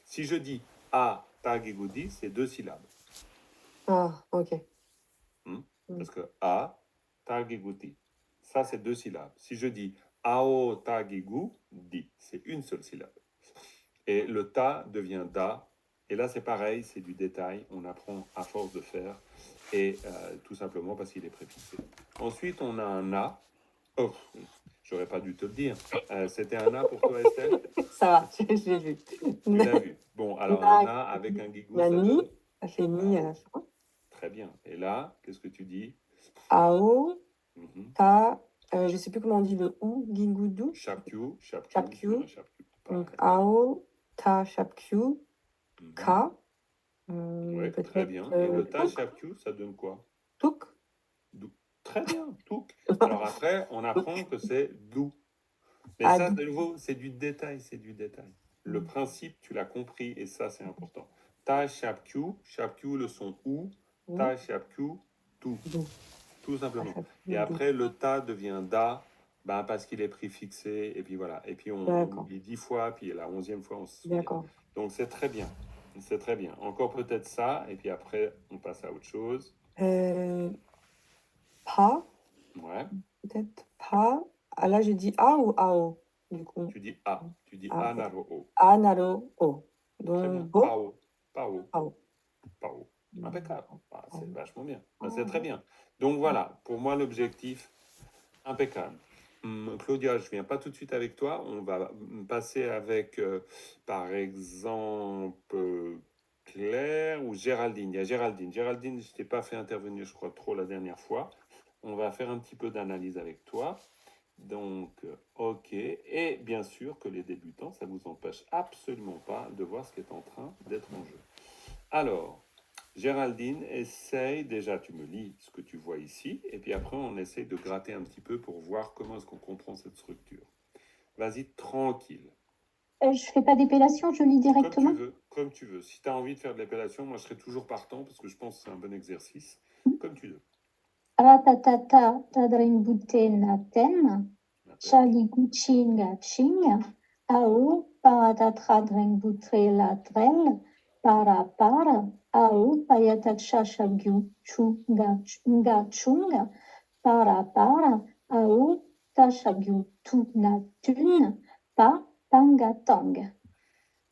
Si je dis A tagigudi, c'est 2 syllabes. Ah, ok. Parce que A tagigudi, ça c'est 2 syllabes. Si je dis AO tagigudi, c'est une seule syllabe. Et le ta devient da. Et là, c'est pareil, c'est du détail. On apprend à force de faire. Et tout simplement parce qu'il est préfixé. Ensuite, on a un a. Oh, j'aurais pas dû te le dire. C'était un a pour toi, Estelle? Ça va, j'ai vu. Tu l'as vu. Bon, alors un a avec un guigou, ça Ni, donne. ça fait ni à la fin. Très bien. Et là, qu'est-ce que tu dis? Ao, Mhm. ta, je sais plus comment on dit le ou, gigoudou. Chapkyu, Chapkyu. un chapkyu. Donc Pareil. ao, ta, chapkyu, Mhm. ka. Ouais, très Peut-être bien. Et le ta touk. chapkyu, ça donne quoi? Touk. Très bien, touk. Alors après, on apprend que c'est dou. Mais Ah, ça, dou. de nouveau, c'est du détail, c'est du détail. Le principe, tu l'as compris, et ça, c'est important. Ta chapkyu, le son ou, ta chapkyu, tout. Dou. Tout simplement. Ah, Et après, le ta devient da, ben, parce qu'il est préfixé, et puis voilà. Et puis on D'accord. oublie 10 fois, puis la 11e fois, on se souvient. D'accord. Donc c'est très bien. C'est très bien. Encore peut-être ça, et puis après, on passe à autre chose. Pa, Ouais. peut-être pa. Ah, là, j'ai dit A ou AO, du coup. Tu dis A. Tu dis Ah, A naro o. A, naro, O. Très bien. Donc, bo, Pao. Pao. AO. Pao. Impeccable. Ah, c'est vachement bien. Ah, c'est très bien. Donc voilà, pour moi, l'objectif, impeccable. Claudia, je ne viens pas tout de suite avec toi. On va passer avec, par exemple, Claire ou Géraldine. Il y a Géraldine. Géraldine, je ne t'ai pas fait intervenir, je crois, trop la dernière fois. On va faire un petit peu d'analyse avec toi. Donc, ok. Et bien sûr que les débutants, ça ne vous empêche absolument pas de voir ce qui est en train d'être en jeu. Alors, Géraldine, essaye, déjà tu me lis ce que tu vois ici, et puis après on essaye de gratter un petit peu pour voir comment est-ce qu'on comprend cette structure. Vas-y, tranquille. Je fais pas d'épellation, je lis directement. Comme tu veux. Si tu as envie de faire de l'épellation, moi je serai toujours partant parce que je pense que c'est un bon exercice. Comme tu veux. Ratatata tadrimbuten ten, chaliguchinga ching, ao paratadrimbute latrel, para, ao payatachashagyu chunga chunga, para, ao tashagyu tunatun, pa tangatang.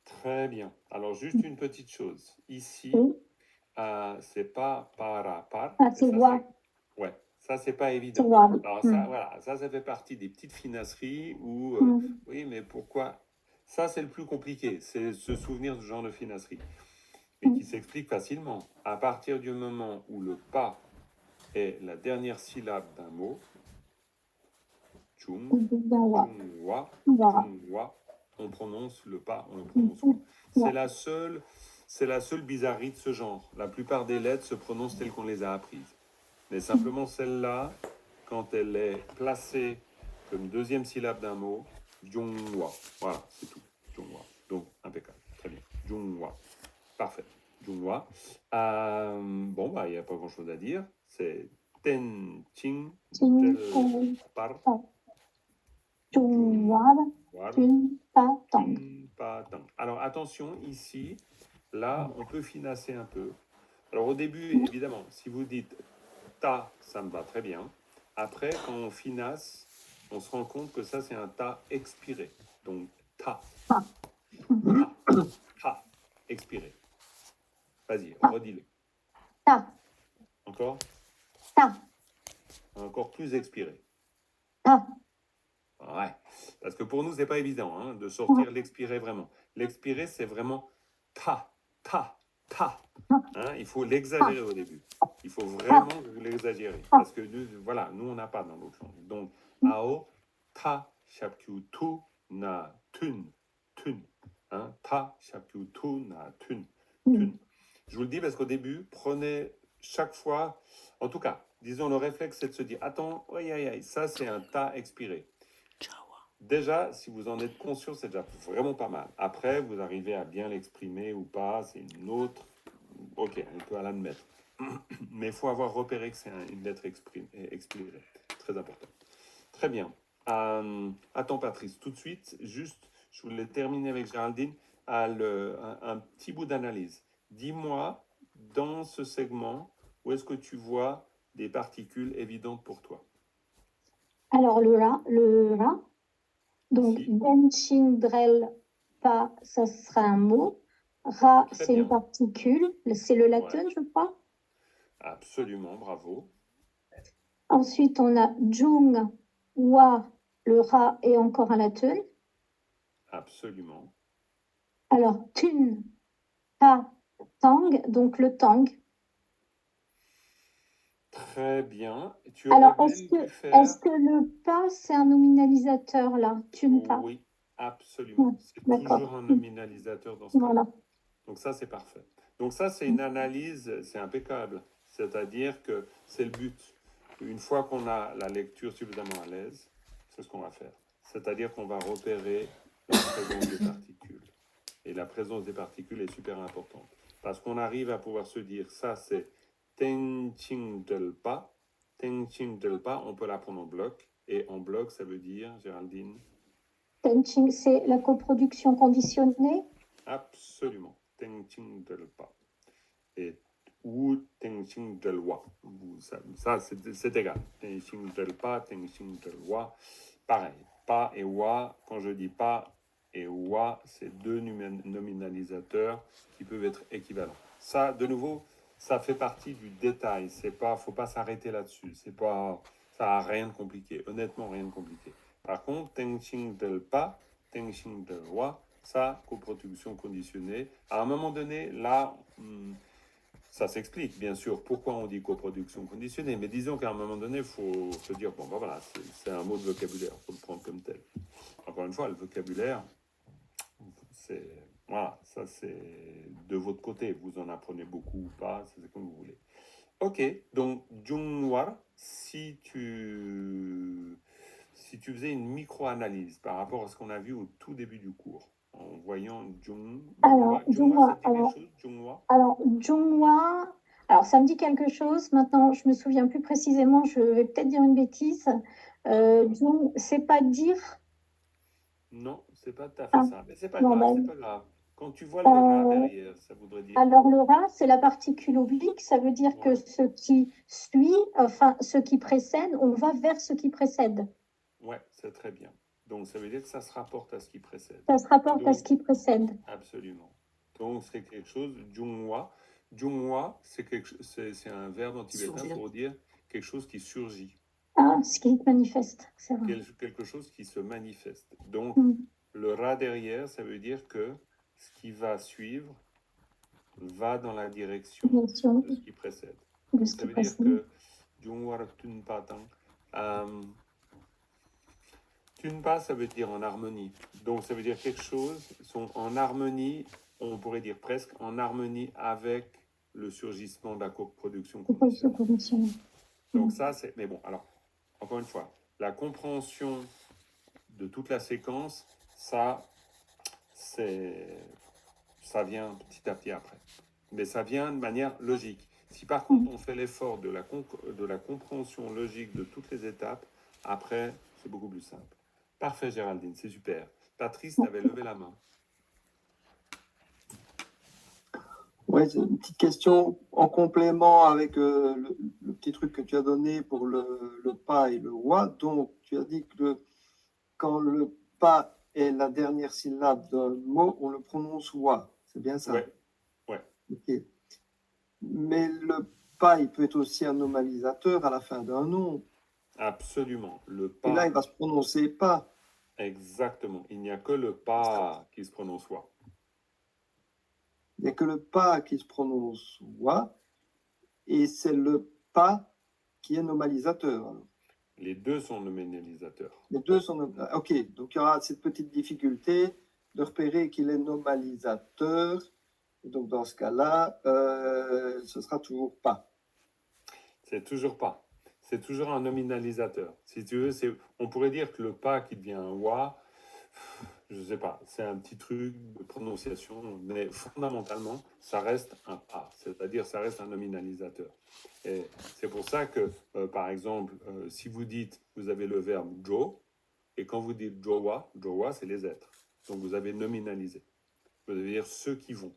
Très bien. Alors juste une petite chose. Ici, Oui. c'est pas para. Ah, c'est wa. Ouais, ça c'est pas C'est évident. wa. Alors ça, voilà, ça fait partie des petites finasseries où, oui, mais pourquoi? Ça c'est le plus compliqué, c'est se souvenir de ce genre de finasserie, et qui s'explique facilement. À partir du moment où le pas est la dernière syllabe d'un mot, chung, chungwa, on prononce le pas, on le prononce quoi. C'est la seule bizarrerie de ce genre. La plupart des lettres se prononcent telles qu'on les a apprises. Mais simplement celle-là, quand elle est placée comme deuxième syllabe d'un mot, Jungwa. Voilà, c'est tout. Jungwa. Donc, impeccable. Très bien. Jungwa. Parfait. Jungwa. Bon, bah, il n'y a pas grand-chose à dire. C'est Ten Ching Del Par. Alors, attention, ici, là, on peut finasser un peu. Alors, au début, évidemment, si vous dites ta, ça me va très bien. Après, quand on finasse, on se rend compte que ça, c'est un ta expiré. Donc, ta. Ta. Expiré. Vas-y, redis-le. Ta. Encore? Ta. Encore plus expiré. Ta. Ouais. Parce que pour nous, c'est pas évident hein, de sortir l'expiré vraiment. L'expiré, c'est vraiment ta. Hein, il faut l'exagérer au début. Il faut vraiment l'exagérer. Parce que voilà, nous, on n'a pas dans l'autre langue. Donc, ao, ta, shapkyu, tu, na, tun. Hein, ta, shapkyu, tu, na, tun. Je vous le dis parce qu'au début, prenez chaque fois, en tout cas, disons, le réflexe, c'est de se dire, attends, ça, c'est un ta expiré. Déjà, si vous en êtes conscient, c'est déjà vraiment pas mal. Après, vous arrivez à bien l'exprimer ou pas, c'est une autre. Ok, on peut l'admettre. Mais il faut avoir repéré que c'est une lettre expirée. Très important. Très bien. Attends, Patrice, tout de suite, juste, je voulais terminer avec Géraldine, un petit bout d'analyse. Dis-moi, dans ce segment, où est-ce que tu vois des particules évidentes pour toi? Alors, le ra. Donc, Si. Denchindrel, pas, ça sera un mot. Ra, Très c'est bien. une particule. C'est le latin, je crois. Absolument, bravo. Ensuite, on a Jung, Wa, le Ra est encore un latin. Absolument. Alors, Tun, Pa, Tang, donc le Tang. Très bien. Tu Alors, aurais est-ce même que, pu faire... est-ce que le pas, c'est un nominalisateur, là? Tun, pas. Oui, absolument. C'est D'accord. toujours un nominalisateur dans ce cas-là. Voilà. Donc ça, c'est parfait. Donc ça, c'est une analyse, c'est impeccable. C'est-à-dire que c'est le but. Une fois qu'on a la lecture suffisamment à l'aise, c'est ce qu'on va faire. C'est-à-dire qu'on va repérer la présence des particules. Et la présence des particules est super importante. Parce qu'on arrive à pouvoir se dire, ça c'est Tenching Delpa. Tenching Delpa, on peut la prendre en bloc. Et en bloc, ça veut dire, Géraldine? Tenching, c'est la coproduction conditionnée? Absolument. Tenching Delpa. Et ou Tenching Delwa. Ça c'est égal. Tenching Delpa, Tenching Delwa. Pareil. Pa et wa. Quand je dis pa et wa, c'est deux nominalisateurs qui peuvent être équivalents. Ça, de nouveau, ça fait partie du détail. C'est pas, faut pas s'arrêter là-dessus. C'est pas, ça a rien de compliqué. Honnêtement, rien de compliqué. Par contre, Tengxing del pas, Tengxing del wa, ça, coproduction conditionnée. À un moment donné, là, ça s'explique, bien sûr, pourquoi on dit coproduction conditionnée. Mais disons qu'à un moment donné, il faut se dire, bon, ben voilà, c'est un mot de vocabulaire. Il faut le prendre comme tel. Encore une fois, le vocabulaire, c'est, voilà, ça c'est de votre côté. Vous en apprenez beaucoup ou pas, c'est comme vous voulez. Ok, donc Jungwar, si tu faisais une micro-analyse par rapport à ce qu'on a vu au tout début du cours, en voyant Alors, Jungwa, ça Junghwa, dit quelque chose, Jungwa? alors, Junghwa, alors ça me dit quelque chose. Maintenant, je me souviens plus précisément, je vais peut-être dire une bêtise. Jung, c'est pas dire. Non, c'est pas tout à fait Ah, ça, mais c'est pas non, grave, c'est ben, pas grave. Quand tu vois le rat euh, derrière, ça voudrait dire alors quoi? le rat, c'est la particule oblique, ça veut dire que Ouais, ce qui suit, enfin ce qui précède, on va vers ce qui précède. ouais, c'est très bien. Donc ça veut dire que ça se rapporte à ce qui précède. Ça se rapporte à ce Donc, qui précède. absolument. Donc c'est quelque chose, Jungwa. Jungwa, c'est un verbe en tibétain Surgir. pour dire quelque chose qui surgit, Ah, ce qui se manifeste, c'est vrai. quelque chose qui se manifeste. Donc Mm. le rat derrière, ça veut dire que ce qui va suivre va dans la direction Bien sûr, de ce qui précède. de Donc ce ça qui veut dire précède. que Jungwa Tunpatang, Tunpa, ça veut dire en harmonie. Donc ça veut dire quelque chose sont en harmonie, on pourrait dire presque en harmonie avec le surgissement de la coproduction C'est pas se conditionnelle. positionner. Donc ça, c'est... Mais bon, alors, encore une fois, la compréhension de toute la séquence, ça vient petit à petit après. Mais ça vient de manière logique. Si par contre on fait l'effort de la compréhension logique de toutes les étapes, après, c'est beaucoup plus simple. Parfait, Géraldine, c'est super. Patrice, tu avais levé la main. Ouais, c'est une petite question en complément avec le petit truc que tu as donné pour le pas et le wa. Donc, tu as dit que quand le pas est la dernière syllabe d'un mot, on le prononce wa. C'est bien ça? Ouais, ouais, Ok. Mais le pas, il peut être aussi un normalisateur à la fin d'un nom. absolument. Le Et là, pas, il va se prononcer pas. exactement. Il n'y a que le pas qui se prononce wa. Il n'y a que le pas qui se prononce wa. Et c'est le pas qui est normalisateur. Alors. Les deux sont nominalisateurs. Les deux sont... Ok, donc il y aura cette petite difficulté de repérer qu'il est normalisateur. Et donc dans ce cas-là, ce sera toujours pas. C'est toujours pas. C'est toujours un nominalisateur. Si tu veux, on pourrait dire que le pas qui devient un wa, je sais pas, c'est un petit truc de prononciation, mais fondamentalement, ça reste un pas, c'est-à-dire ça reste un nominalisateur. Et c'est pour ça que, par exemple, si vous dites, vous avez le verbe jo, et quand vous dites jowa, jowa, c'est les êtres. Donc vous avez nominalisé. Vous allez dire ceux qui vont.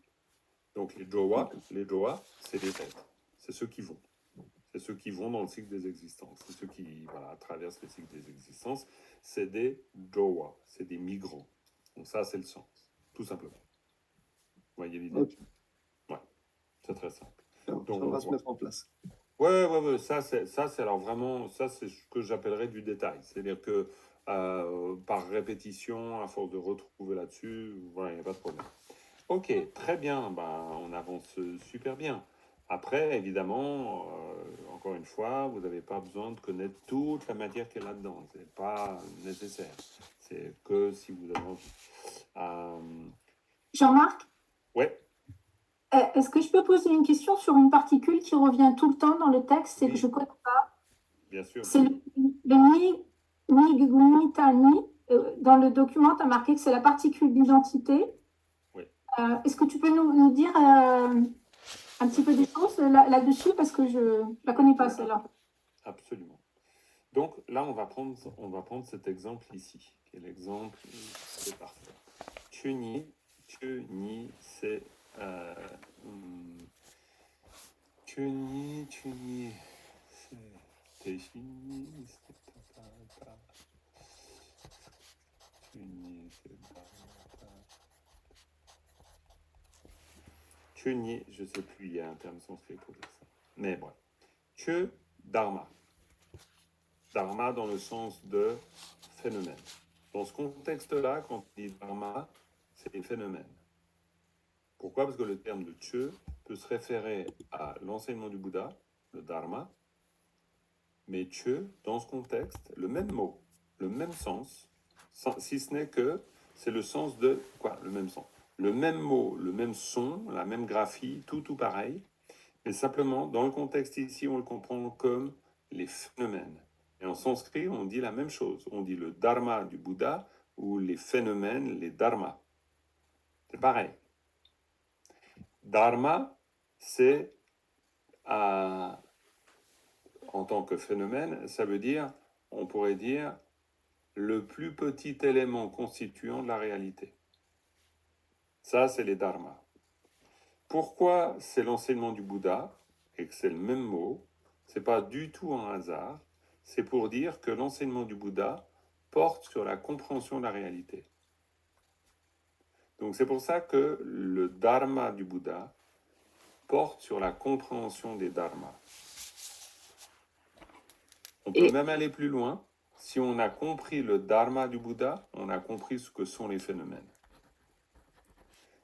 Donc les jowa, c'est les êtres. C'est ceux qui vont. C'est ceux qui vont dans le cycle des existences. C'est ceux qui traversent le cycle des existences. C'est des jowa, c'est des migrants. Donc ça, c'est le sens, tout simplement. Vous voyez l'idée? Ok. Ouais, c'est très simple. Donc, Donc, ça va se mettre en place. Ouais, ça c'est alors vraiment, ça c'est ce que j'appellerais du détail. C'est-à-dire que par répétition, à force de retrouver là-dessus, voilà, il n'y a pas de problème. Ok, très bien, ben, on avance super bien. Après, évidemment, encore une fois, vous n'avez pas besoin de connaître toute la matière qu'il y a là-dedans. Ce n'est pas nécessaire. C'est que si vous avez envie. Jean-Marc, Ouais, est-ce que je peux poser une question sur une particule qui revient tout le temps dans le texte et Oui. que je ne connais pas? bien sûr. C'est le ni. Dans le document, tu as marqué que c'est la particule d'identité. Oui. Est-ce que tu peux nous dire un petit peu des choses là-dessus parce que je ne la connais pas celle-là. Absolument. Donc là, on va prendre cet exemple ici, qui est l'exemple, c'est parfait. Tuni, c'est Tuni, c'est Teshini, c'est Tata. Chönyi, je ne sais plus, il y a un terme sanskrit pour dire ça. Mais bref. Chö, dharma. Dharma dans le sens de phénomène. Dans ce contexte-là, quand on dit dharma, c'est des phénomènes. Pourquoi? Parce que le terme de Chö peut se référer à l'enseignement du Bouddha, le dharma, mais Chö, dans ce contexte, le même mot, le même sens, si ce n'est que c'est le sens de quoi? Le même sens. Le même mot, le même son, la même graphie, tout pareil, mais simplement, dans le contexte ici, on le comprend comme les phénomènes. Et en sanskrit, on dit la même chose. On dit le dharma du Bouddha ou les phénomènes, les dharmas. C'est pareil. Dharma, c'est en tant que phénomène, ça veut dire, on pourrait dire, le plus petit élément constituant de la réalité. Ça, c'est les dharmas. Pourquoi c'est l'enseignement du Bouddha et que c'est le même mot? C'est pas du tout un hasard. C'est pour dire que l'enseignement du Bouddha porte sur la compréhension de la réalité. Donc c'est pour ça que le dharma du Bouddha porte sur la compréhension des dharmas. On peut même aller plus loin. Si on a compris le dharma du Bouddha, on a compris ce que sont les phénomènes.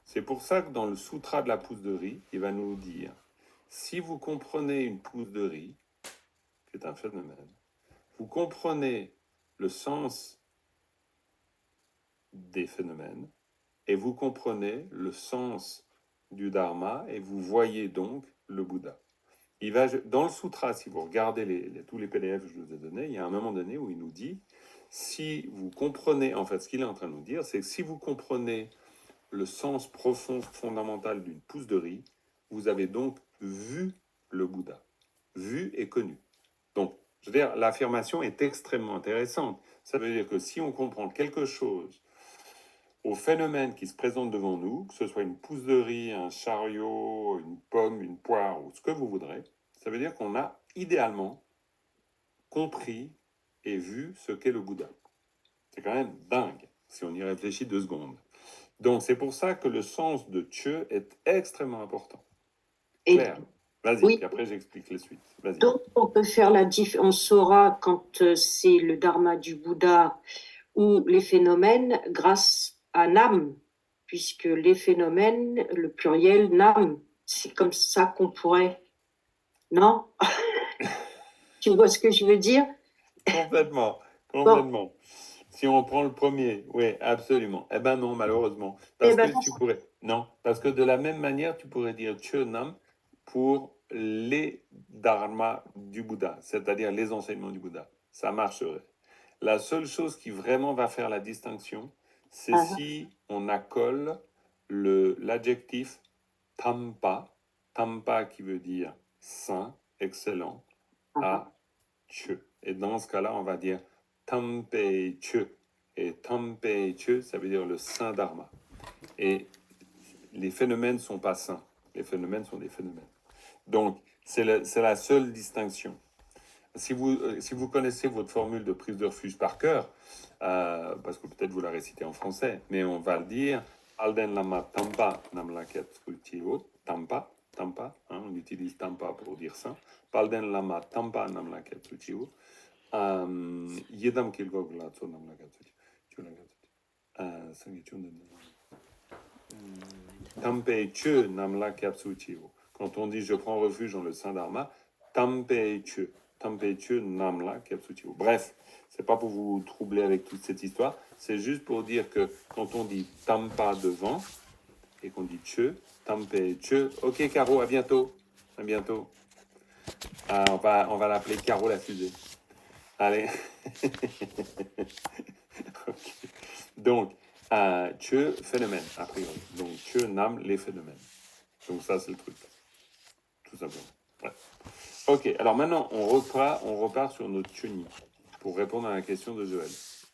C'est pour ça que dans le sutra de la pousse de riz, il va nous dire, si vous comprenez une pousse de riz, qui est un phénomène, vous comprenez le sens des phénomènes et vous comprenez le sens du dharma et vous voyez donc le Bouddha. Dans le sutra, si vous regardez tous les PDF que je vous ai donnés, il y a un moment donné où il nous dit, si vous comprenez, en fait ce qu'il est en train de nous dire, c'est que si vous comprenez le sens profond, fondamental d'une pousse de riz, vous avez donc vu le Bouddha. Vu et connu. Donc, je veux dire, l'affirmation est extrêmement intéressante. Ça veut dire que si on comprend quelque chose au phénomène qui se présente devant nous, que ce soit une pousse de riz, un chariot, une pomme, une poire, ou ce que vous voudrez, ça veut dire qu'on a idéalement compris et vu ce qu'est le Bouddha. C'est quand même dingue, si on y réfléchit 2 secondes. Donc, c'est pour ça que le sens de Chö est extrêmement important. Claire, vas-y, oui. Puis après j'explique les suites. Vas-y. Donc, on peut faire la différence, on saura quand c'est le dharma du Bouddha ou les phénomènes grâce à Nam, puisque les phénomènes, le pluriel Nam, c'est comme ça qu'on pourrait... Non? Tu vois ce que je veux dire? Complètement. Bon. Si on prend le premier, oui, absolument. Eh ben non, malheureusement. Parce que tu pourrais... Non, parce que de la même manière, tu pourrais dire Chönam pour les dharmas du Bouddha, c'est-à-dire les enseignements du Bouddha. Ça marcherait. La seule chose qui vraiment va faire la distinction, c'est si on accole l'adjectif tampa, tampa qui veut dire saint, excellent, à Chö. Et dans ce cas-là, on va dire Tampe Chö. Et Tampe Chö, ça veut dire le saint dharma. Et les phénomènes ne sont pas saints. Les phénomènes sont des phénomènes. Donc, c'est la seule distinction. Si vous connaissez votre formule de prise de refuge par cœur, parce que peut-être vous la récitez en français, mais on va le dire, Alden lama tampa namlaket utio, tampa, on utilise tampa pour dire saint, Palden lama tampa namlaket utio, yedam kilgog latso namlaket utio, tampe che namlaket utio. Quand on dit je prends refuge dans le saint dharma, tampe che namla kapsutio. Bref, c'est pas pour vous troubler avec toute cette histoire, c'est juste pour dire que quand on dit tampa devant et qu'on dit che, tampe che. Ok Caro, à bientôt. À bientôt. On va l'appeler Caro la fusée. Allez. Okay. Donc, che, phénomène, a priori. Donc, che, nam, les phénomènes. Donc ça, c'est le truc. Tout simplement. Bref. Ok, alors maintenant, on repart sur notre chönyi pour répondre à la question de Joël.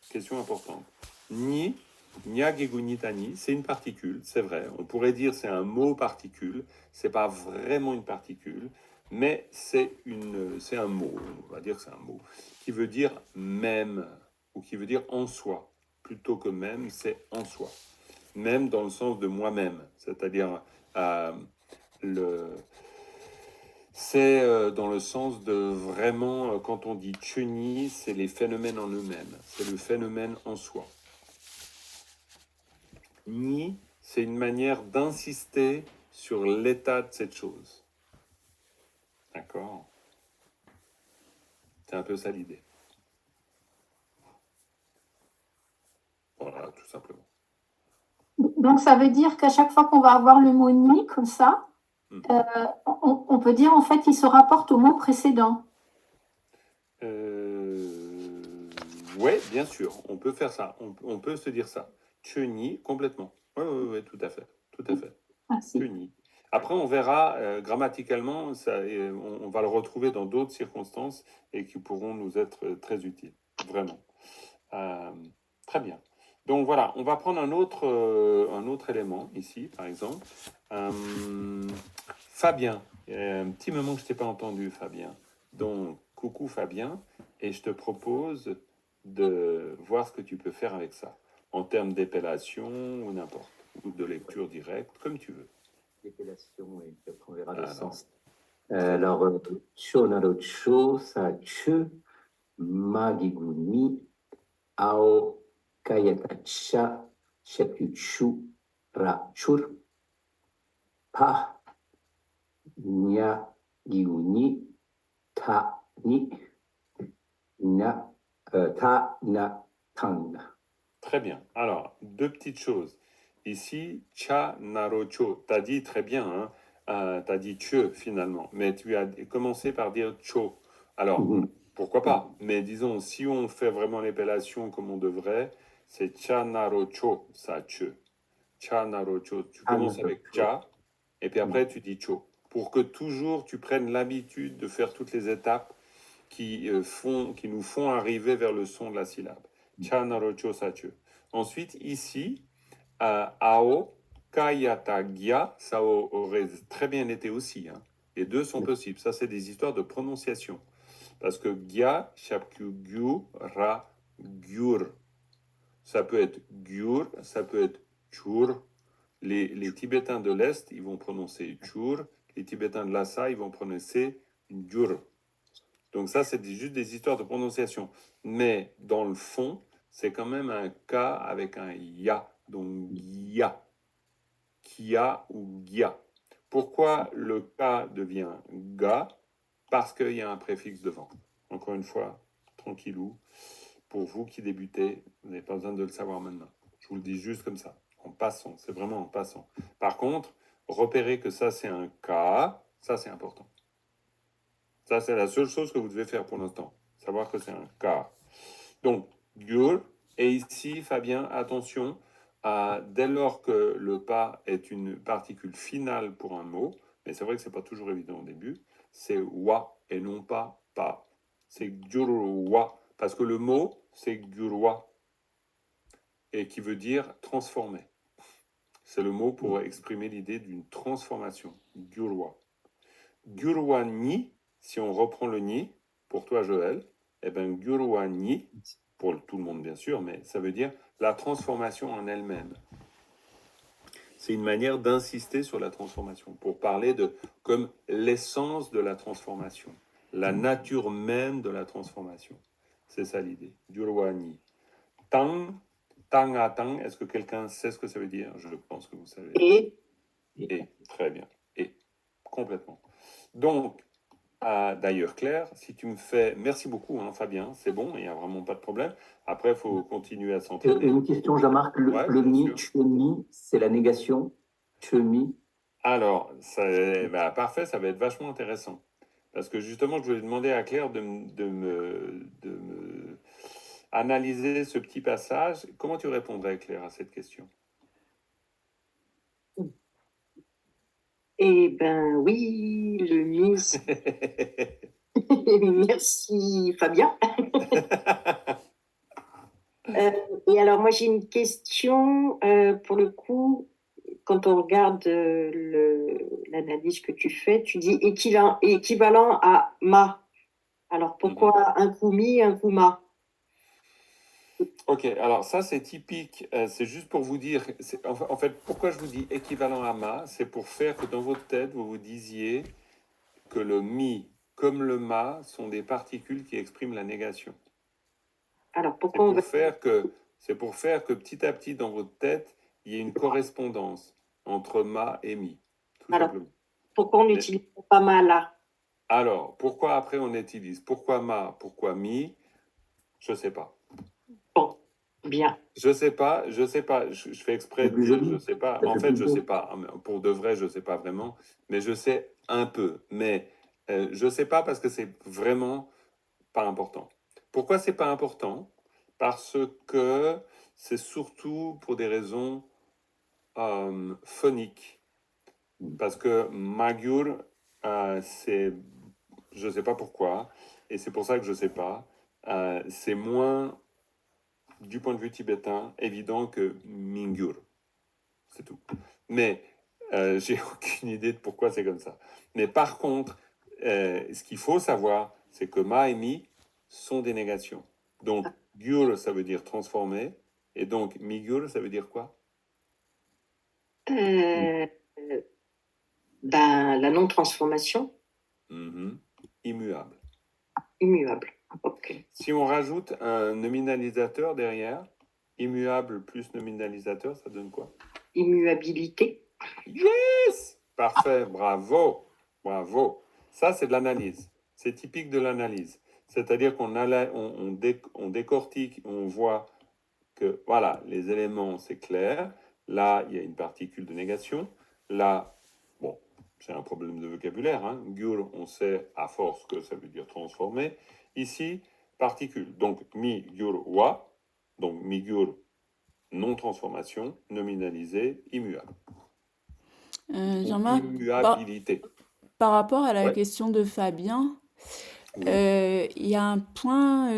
Question importante. Ni, nyagegunitani, c'est une particule, c'est vrai. On pourrait dire c'est un mot particule. C'est pas vraiment une particule, mais c'est un mot. On va dire que c'est un mot qui veut dire même ou qui veut dire en soi. Plutôt que même, c'est en soi. Même dans le sens de moi-même, c'est-à-dire c'est dans le sens de vraiment, quand on dit cheni, c'est les phénomènes en eux-mêmes, c'est le phénomène en soi. Ni, c'est une manière d'insister sur l'état de cette chose. D'accord? C'est un peu ça l'idée. Voilà, tout simplement. Donc, ça veut dire qu'à chaque fois qu'on va avoir le mot ni comme ça, on peut dire en fait il se rapporte au mot précédent. Oui, bien sûr, on peut faire ça. On peut se dire ça. Cheni, complètement. Oui, tout à fait. Tout à fait. Merci. Cheni. Après, on verra grammaticalement, on va le retrouver dans d'autres circonstances et qui pourront nous être très utiles. Vraiment. Très bien. Donc voilà, on va prendre un autre élément ici, par exemple. Fabien. Un petit moment que je ne t'ai pas entendu, Fabien. Donc, coucou Fabien, et je te propose de voir ce que tu peux faire avec ça, en termes d'épellation ou n'importe, ou de lecture directe, comme tu veux. L'épellation, et puis après on verra le Alors. sens. Alors, cho naro cho, ça che, magiguni, ao, kayata cha, shepyu ra chur, pa, nya, giuni, ta, ni, ta, na, tang. Très bien. Alors, deux petites choses. Ici, cha, naro, cho. Tu as dit très bien, hein, tu as dit che finalement, mais tu as commencé par dire cho. Alors, pourquoi pas? Mais disons, si on fait vraiment l'épellation comme on devrait, c'est cha, naro, cho, ça, che. Cha, naro, cho. Tu commences avec cha, et puis après tu dis cho. Pour que toujours tu prennes l'habitude de faire toutes les étapes qui nous font arriver vers le son de la syllabe. Cha, naro, cho, sa, che. Ensuite, ici, ao, kayata, gya, ça aurait très bien été aussi. Hein. Les deux sont possibles. Ça, c'est des histoires de prononciation. Parce que gya, shapkyu, gyu, ra, gyur. Ça peut être gyur, ça peut être chur. Les Tibétains de l'Est, ils vont prononcer chur. Les Tibétains de Lhasa, ils vont prononcer gyur. Donc ça, c'est juste des histoires de prononciation. Mais dans le fond, c'est quand même un K avec un Ya. Donc Ya. Kia ou Gia. Pourquoi le K devient Ga? Parce qu'il y a un préfixe devant. Encore une fois, tranquillou. Pour vous qui débutez, vous n'avez pas besoin de le savoir maintenant. Je vous le dis juste comme ça, en passant. C'est vraiment en passant. Par contre, repérez que ça, c'est un K. Ça, c'est important. Ça, c'est la seule chose que vous devez faire pour l'instant. Savoir que c'est un K. Donc, gyur. Et ici, Fabien, attention, dès lors que le pas est une particule finale pour un mot, mais c'est vrai que c'est pas toujours évident au début, c'est wa et non pas pa. C'est gyurwa, parce que le mot, c'est gyurwa, et qui veut dire transformer. C'est le mot pour exprimer l'idée d'une transformation, gyurwa. Gyurwa ni, si on reprend le ni, pour toi Joël, eh bien gyurwa ni, pour tout le monde bien sûr, mais ça veut dire la transformation en elle-même. C'est une manière d'insister sur la transformation, pour parler de comme l'essence de la transformation, la nature même de la transformation. C'est ça l'idée. Gyurwa ni. Tang, tang à tang, est-ce que quelqu'un sait ce que ça veut dire? Je pense que vous savez. Et, très bien. Et, complètement. Donc, d'ailleurs, Claire, si tu me fais... Merci beaucoup, hein, Fabien, c'est bon, il n'y a vraiment pas de problème. Après, il faut continuer à s'entraîner. Une question, Jean-Marc, le mi, chemi, c'est la négation? Chemi. Alors, parfait, ça va être vachement intéressant. Parce que justement, je voulais demander à Claire de me analyser ce petit passage. Comment tu répondrais, Claire, à cette question? Eh ben oui, le Miss. Merci Fabien. Et alors moi j'ai une question pour le coup, quand on regarde l'analyse que tu fais, tu dis équivalent à ma. Alors pourquoi un coup mi, un coup ma? Ok, alors ça c'est typique, c'est juste pour vous dire, en fait, pourquoi je vous dis équivalent à ma, c'est pour faire que dans votre tête, vous vous disiez que le mi comme le ma sont des particules qui expriment la négation. Alors, pourquoi on va... C'est pour faire que petit à petit dans votre tête, il y ait une correspondance entre ma et mi, tout Alors, simplement. pourquoi on n'utilise pas ma là? Alors, pourquoi après on utilise pourquoi ma, pourquoi mi? Je sais pas. Bon, bien. Je sais pas, je fais exprès de dire je sais pas. En fait, je sais pas. Pour de vrai, je sais pas vraiment, mais je sais un peu. Mais je sais pas parce que c'est vraiment pas important. Pourquoi c'est pas important? Parce que c'est surtout pour des raisons phoniques. Parce que Magyar, c'est, je sais pas pourquoi, et c'est pour ça que je sais pas, c'est moins, du point de vue tibétain, évident que Mingyur. C'est tout. Mais j'ai aucune idée de pourquoi c'est comme ça. Mais par contre, ce qu'il faut savoir, c'est que Ma et Mi sont des négations. Donc, Gyur, ça veut dire transformer, et donc Migyur, ça veut dire quoi? Ben, la non-transformation. Immuable. Immuable. Ok. Si on rajoute un nominalisateur derrière, immuable plus nominalisateur, ça donne quoi? Immuabilité. Yes! Parfait, bravo, bravo. Ça, c'est de l'analyse. C'est typique de l'analyse. C'est-à-dire on décortique, on voit que, voilà, les éléments, c'est clair. Là, il y a une particule de négation. Là, bon, c'est un problème de vocabulaire. Hein. Gyur, on sait à force que ça veut dire transformer. Ici, particule. Donc, mi, gyur, wa. Donc, mi, gyur, non-transformation, nominalisé, immuable. Jean-Marc, Immuabilité. par rapport à la Ouais. question de Fabien, Oui. il y a un point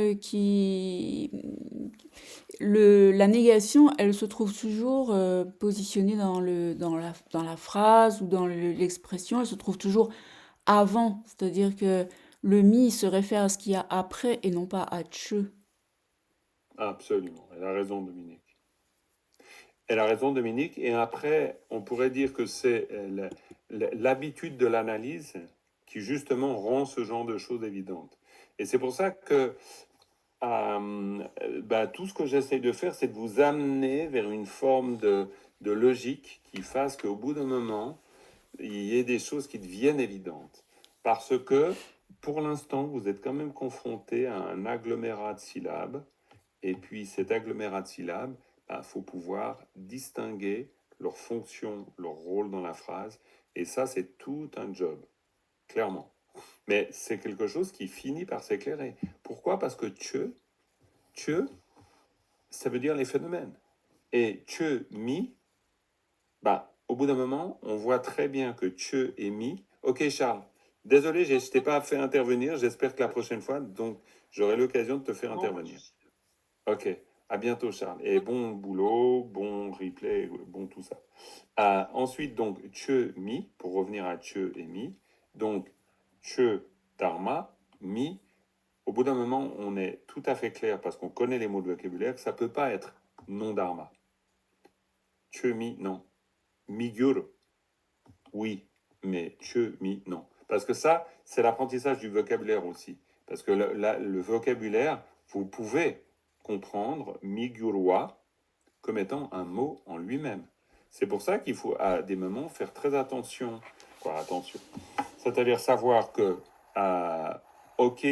la négation, elle se trouve toujours positionnée dans la phrase ou dans l'expression, elle se trouve toujours avant. C'est-à-dire que le mi se réfère à ce qu'il y a après et non pas à tche. Absolument. Elle a raison, Dominique. Elle a raison, Dominique. Et après, on pourrait dire que c'est l'habitude de l'analyse qui, justement, rend ce genre de choses évidentes. Et c'est pour ça que tout ce que j'essaie de faire, c'est de vous amener vers une forme de logique qui fasse qu'au bout d'un moment, il y ait des choses qui deviennent évidentes. Parce que, pour l'instant, vous êtes quand même confronté à un agglomérat de syllabes. Et puis, cet agglomérat de syllabes, faut pouvoir distinguer leur fonction, leur rôle dans la phrase. Et ça, c'est tout un job, clairement. Mais c'est quelque chose qui finit par s'éclairer. Pourquoi? Parce que tche, ça veut dire les phénomènes. Et tche, mi, au bout d'un moment, on voit très bien que tche et mi. Ok, Charles, désolé, je t'ai pas fait intervenir. J'espère que la prochaine fois, donc, j'aurai l'occasion de te faire intervenir. Ok, à bientôt, Charles. Et bon boulot, bon replay, bon tout ça. Ensuite, donc, tche, mi, pour revenir à tche et mi. Donc, tche, dharma, mi. Au bout d'un moment, on est tout à fait clair, parce qu'on connaît les mots de vocabulaire, que ça ne peut pas être non-dharma. Tche, mi, non. Mi-gyur, oui, mais tche, mi, non. Parce que ça, c'est l'apprentissage du vocabulaire aussi. Parce que le vocabulaire, vous pouvez comprendre mi-gyurwa comme étant un mot en lui-même. C'est pour ça qu'il faut, à des moments, faire très attention. Attention. C'est-à-dire savoir que, ok,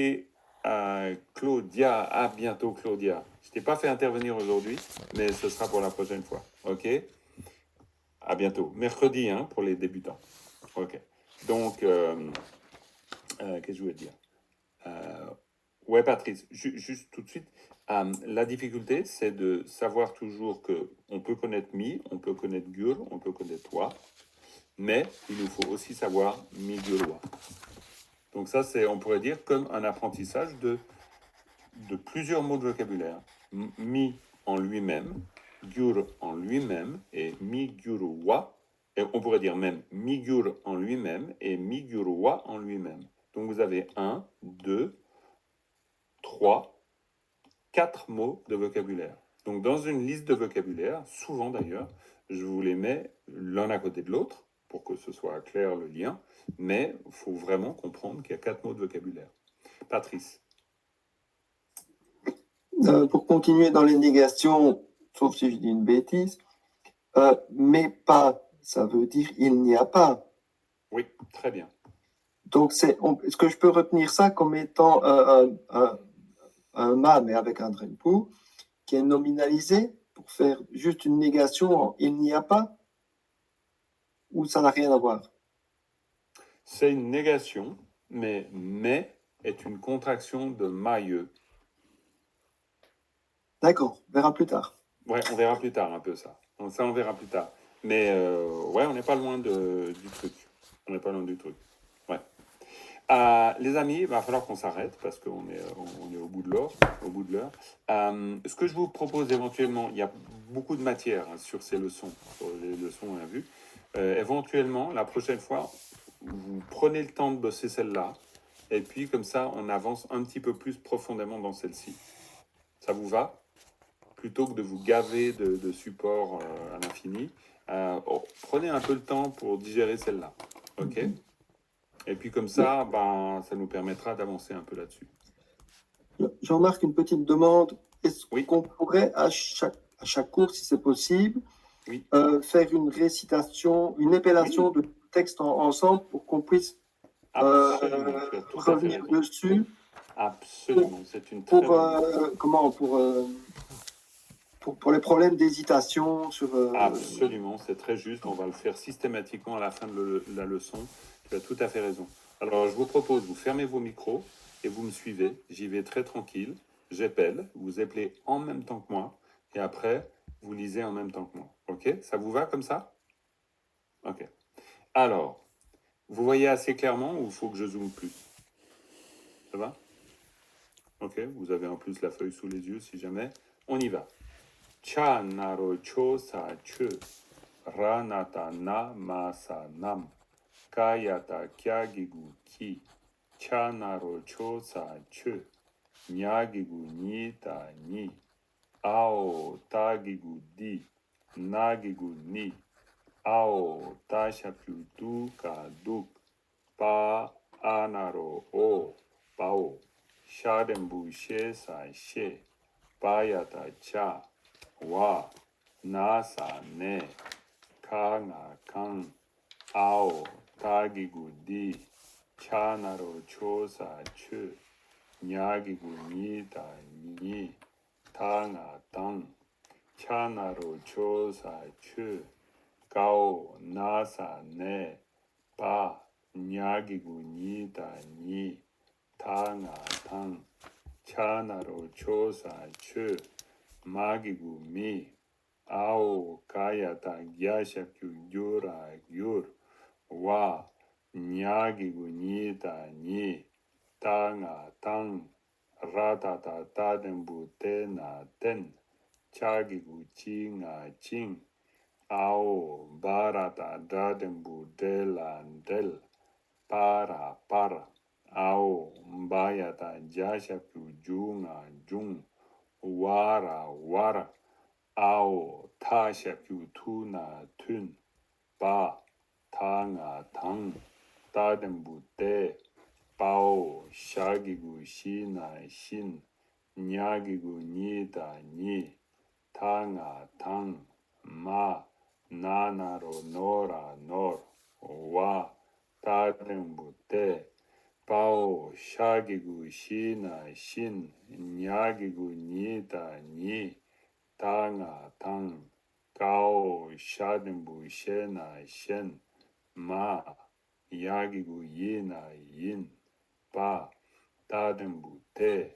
Claudia, à bientôt, Claudia. Je t'ai pas fait intervenir aujourd'hui, mais ce sera pour la prochaine fois. Ok? À bientôt. Mercredi, hein, pour les débutants. Ok. Donc, qu'est-ce que je voulais dire? Ouais, Patrice, juste tout de suite. La difficulté, c'est de savoir toujours que on peut connaître mi, on peut connaître gyur, on peut connaître toi, mais il nous faut aussi savoir mi, gyurwa. Donc ça, c'est, on pourrait dire, comme un apprentissage de plusieurs mots de vocabulaire. Mi en lui-même, gyur en lui-même, et mi, gyurwa. Et on pourrait dire même mi, gyur en lui-même, et mi, gyurwa en lui-même. Donc vous avez 1, 2, 3, 4 mots de vocabulaire. Donc dans une liste de vocabulaire, souvent d'ailleurs, je vous les mets l'un à côté de l'autre pour que ce soit clair le lien, mais il faut vraiment comprendre qu'il y a 4 mots de vocabulaire. Patrice. Pour continuer dans les négations, sauf si je dis une bêtise, mais pas, ça veut dire il n'y a pas. Oui, très bien. Donc, est-ce que je peux retenir ça comme étant un ma, mais avec un drapeau, qui est nominalisé pour faire juste une négation en il n'y a pas? Ou ça n'a rien à voir? C'est une négation, mais est une contraction de mailleux. D'accord, on verra plus tard. Ouais, on verra plus tard un peu ça. Donc ça, on verra plus tard. Mais ouais, on n'est pas loin du truc. On n'est pas loin du truc. Ouais. Les amis, il va falloir qu'on s'arrête parce qu'on est au bout de l'heure. Ce que je vous propose éventuellement, il y a beaucoup de matière sur ces leçons, sur les leçons on a vu. Éventuellement, la prochaine fois, vous prenez le temps de bosser celle-là, et puis comme ça, on avance un petit peu plus profondément dans celle-ci. Ça vous va? Plutôt que de vous gaver de supports à l'infini, prenez un peu le temps pour digérer celle-là. Ok? Et puis comme ça, ça nous permettra d'avancer un peu là-dessus. J'en marque une petite demande. Est-ce qu'on pourrait, à chaque cours, si c'est possible, faire une récitation, une épellation de texte ensemble pour qu'on puisse revenir dessus? Absolument, c'est une très pour les problèmes d'hésitation sur... Absolument, c'est très juste. On va le faire systématiquement à la fin de la leçon. Tu as tout à fait raison. Alors, je vous propose, vous fermez vos micros et vous me suivez. J'y vais très tranquille. J'épelle. Vous épelez en même temps que moi. Et après, vous lisez en même temps que moi. OK? Ça vous va comme ça? OK. Alors, vous voyez assez clairement ou il faut que je zoome plus? Ça va? OK. Vous avez en plus la feuille sous les yeux si jamais. On y va. Cha naro cho sa che. Ranata na ma sa nam. Kayata kyagigu ki. Cha naro cho sa che. Nyagigu ni ta ni. Ao tagigu di. Nagigu ni. Ao tashakyu du ka duk. Pa anaro o. Pao. Shadembu she sa she. Payata cha. Wa. Nasa ne. Ka nga kan. Ao tagigu di. Chanaro chosa chu. Nyagigu ni ta ni. Ta nga tan. Chanaro chosa chu. Kao nasa ne. Pa. Nyagigu ni ta ni. Ta nga tan. Chanaro chosa chu. Magigu mi. Ao kayata gyashakyu gyura gyur. Wa nyagigu ni ta ni. Ta nga tan. Ratata tadembu te na ten. Chagigu chi nga ching. Ao barata dadembu de la del. Para para. Ao mbayata jashakyu junga jung. Wara wara. Ao tashakyu tuna tun. Ba tanga tang. Tadembu te. Pao shagigu shina shin. Nyagigu nita ni. Tanga tang. Ma nanaro nora nor. Wa tadembu te. Pao shagigu shina shin. Nyagigu nita ni. Tanga tang. Kao shadembu shena shen. Ma yagigu yina yin. Pa tadembu te.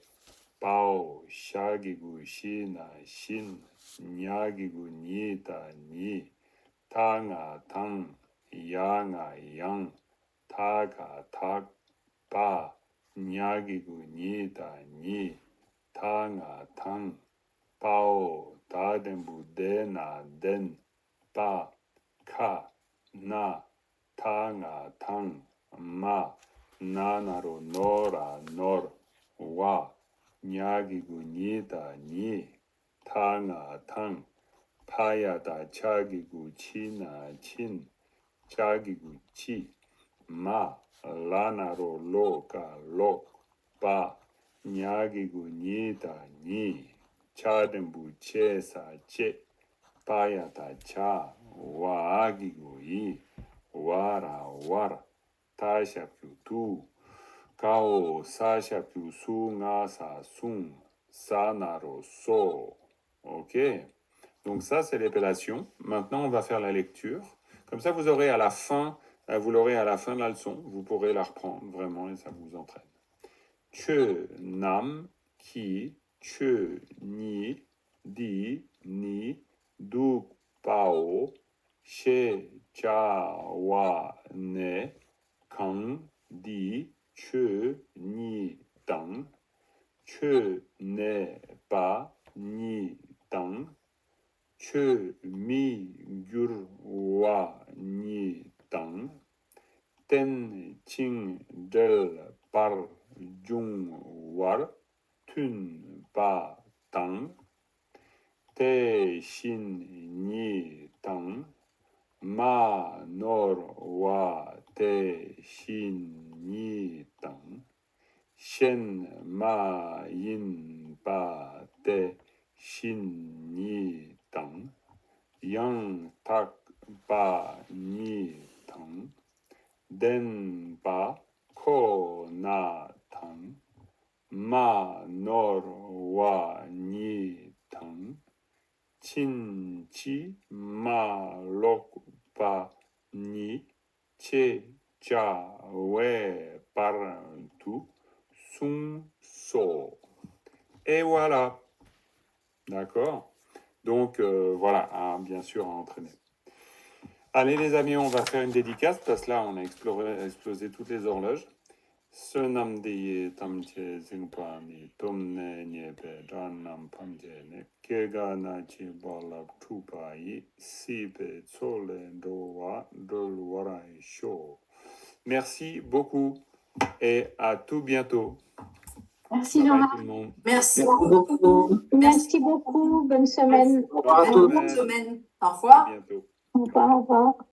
Pao shagigu shina shin. Nyagigu nita ni. Tanga tang. Yanga yang. Taga tak. Pa nyagigu nita ni. Tanga tang. Pao tadembu dena den. Pa ka na. Tanga tang. Ma nanaro nora nor. Wa Nyagigu nita ni. Tanga tang. Payata chagigu china chin. Chagigu chi. Ma. Lanaro loka lok. Pa. Nyagigu nita ni. Chadembu che sa che. Payata cha. Waagigu i. Wara wara. Tashaku tu. Kao sashaku su nga sa sun. Sanaro so. Ok. Donc ça, c'est l'épellation. Maintenant, on va faire la lecture. Comme ça, vous aurez à la fin, vous l'aurez à la fin de la leçon. Vous pourrez la reprendre vraiment et ça vous entraîne. Che nam ki che ni di ni du pao she cha wa ne kang di che ni tang che ne pa ni tang che mi gyur wa ni tang ten ching del par jung war tun pa tang te shin ni tang ma nor wa te shin ni tang shen ma yin pa te shin ni tang yang tak pa ni tang den pa ko na tang ma nor wa ni tang chin chi ma lok pa ni che cha we par tu sun so. Et voilà. D'accord? Donc voilà, hein, bien sûr à entraîner. Allez les amis, on va faire une dédicace parce que là on a explosé toutes les horloges. Sunam di tamche zingpani tomne nyebe ranam pamjene kega na chi balab tupai sipe tsole dowa dolwarai show. Merci beaucoup et à tout bientôt. Merci Bye bye Jean-Marc. tout le monde. Merci beaucoup. beaucoup. Merci beaucoup. Bonne semaine. Au revoir à tous. Bonne semaine. Au revoir. À bientôt. Au revoir. Au revoir.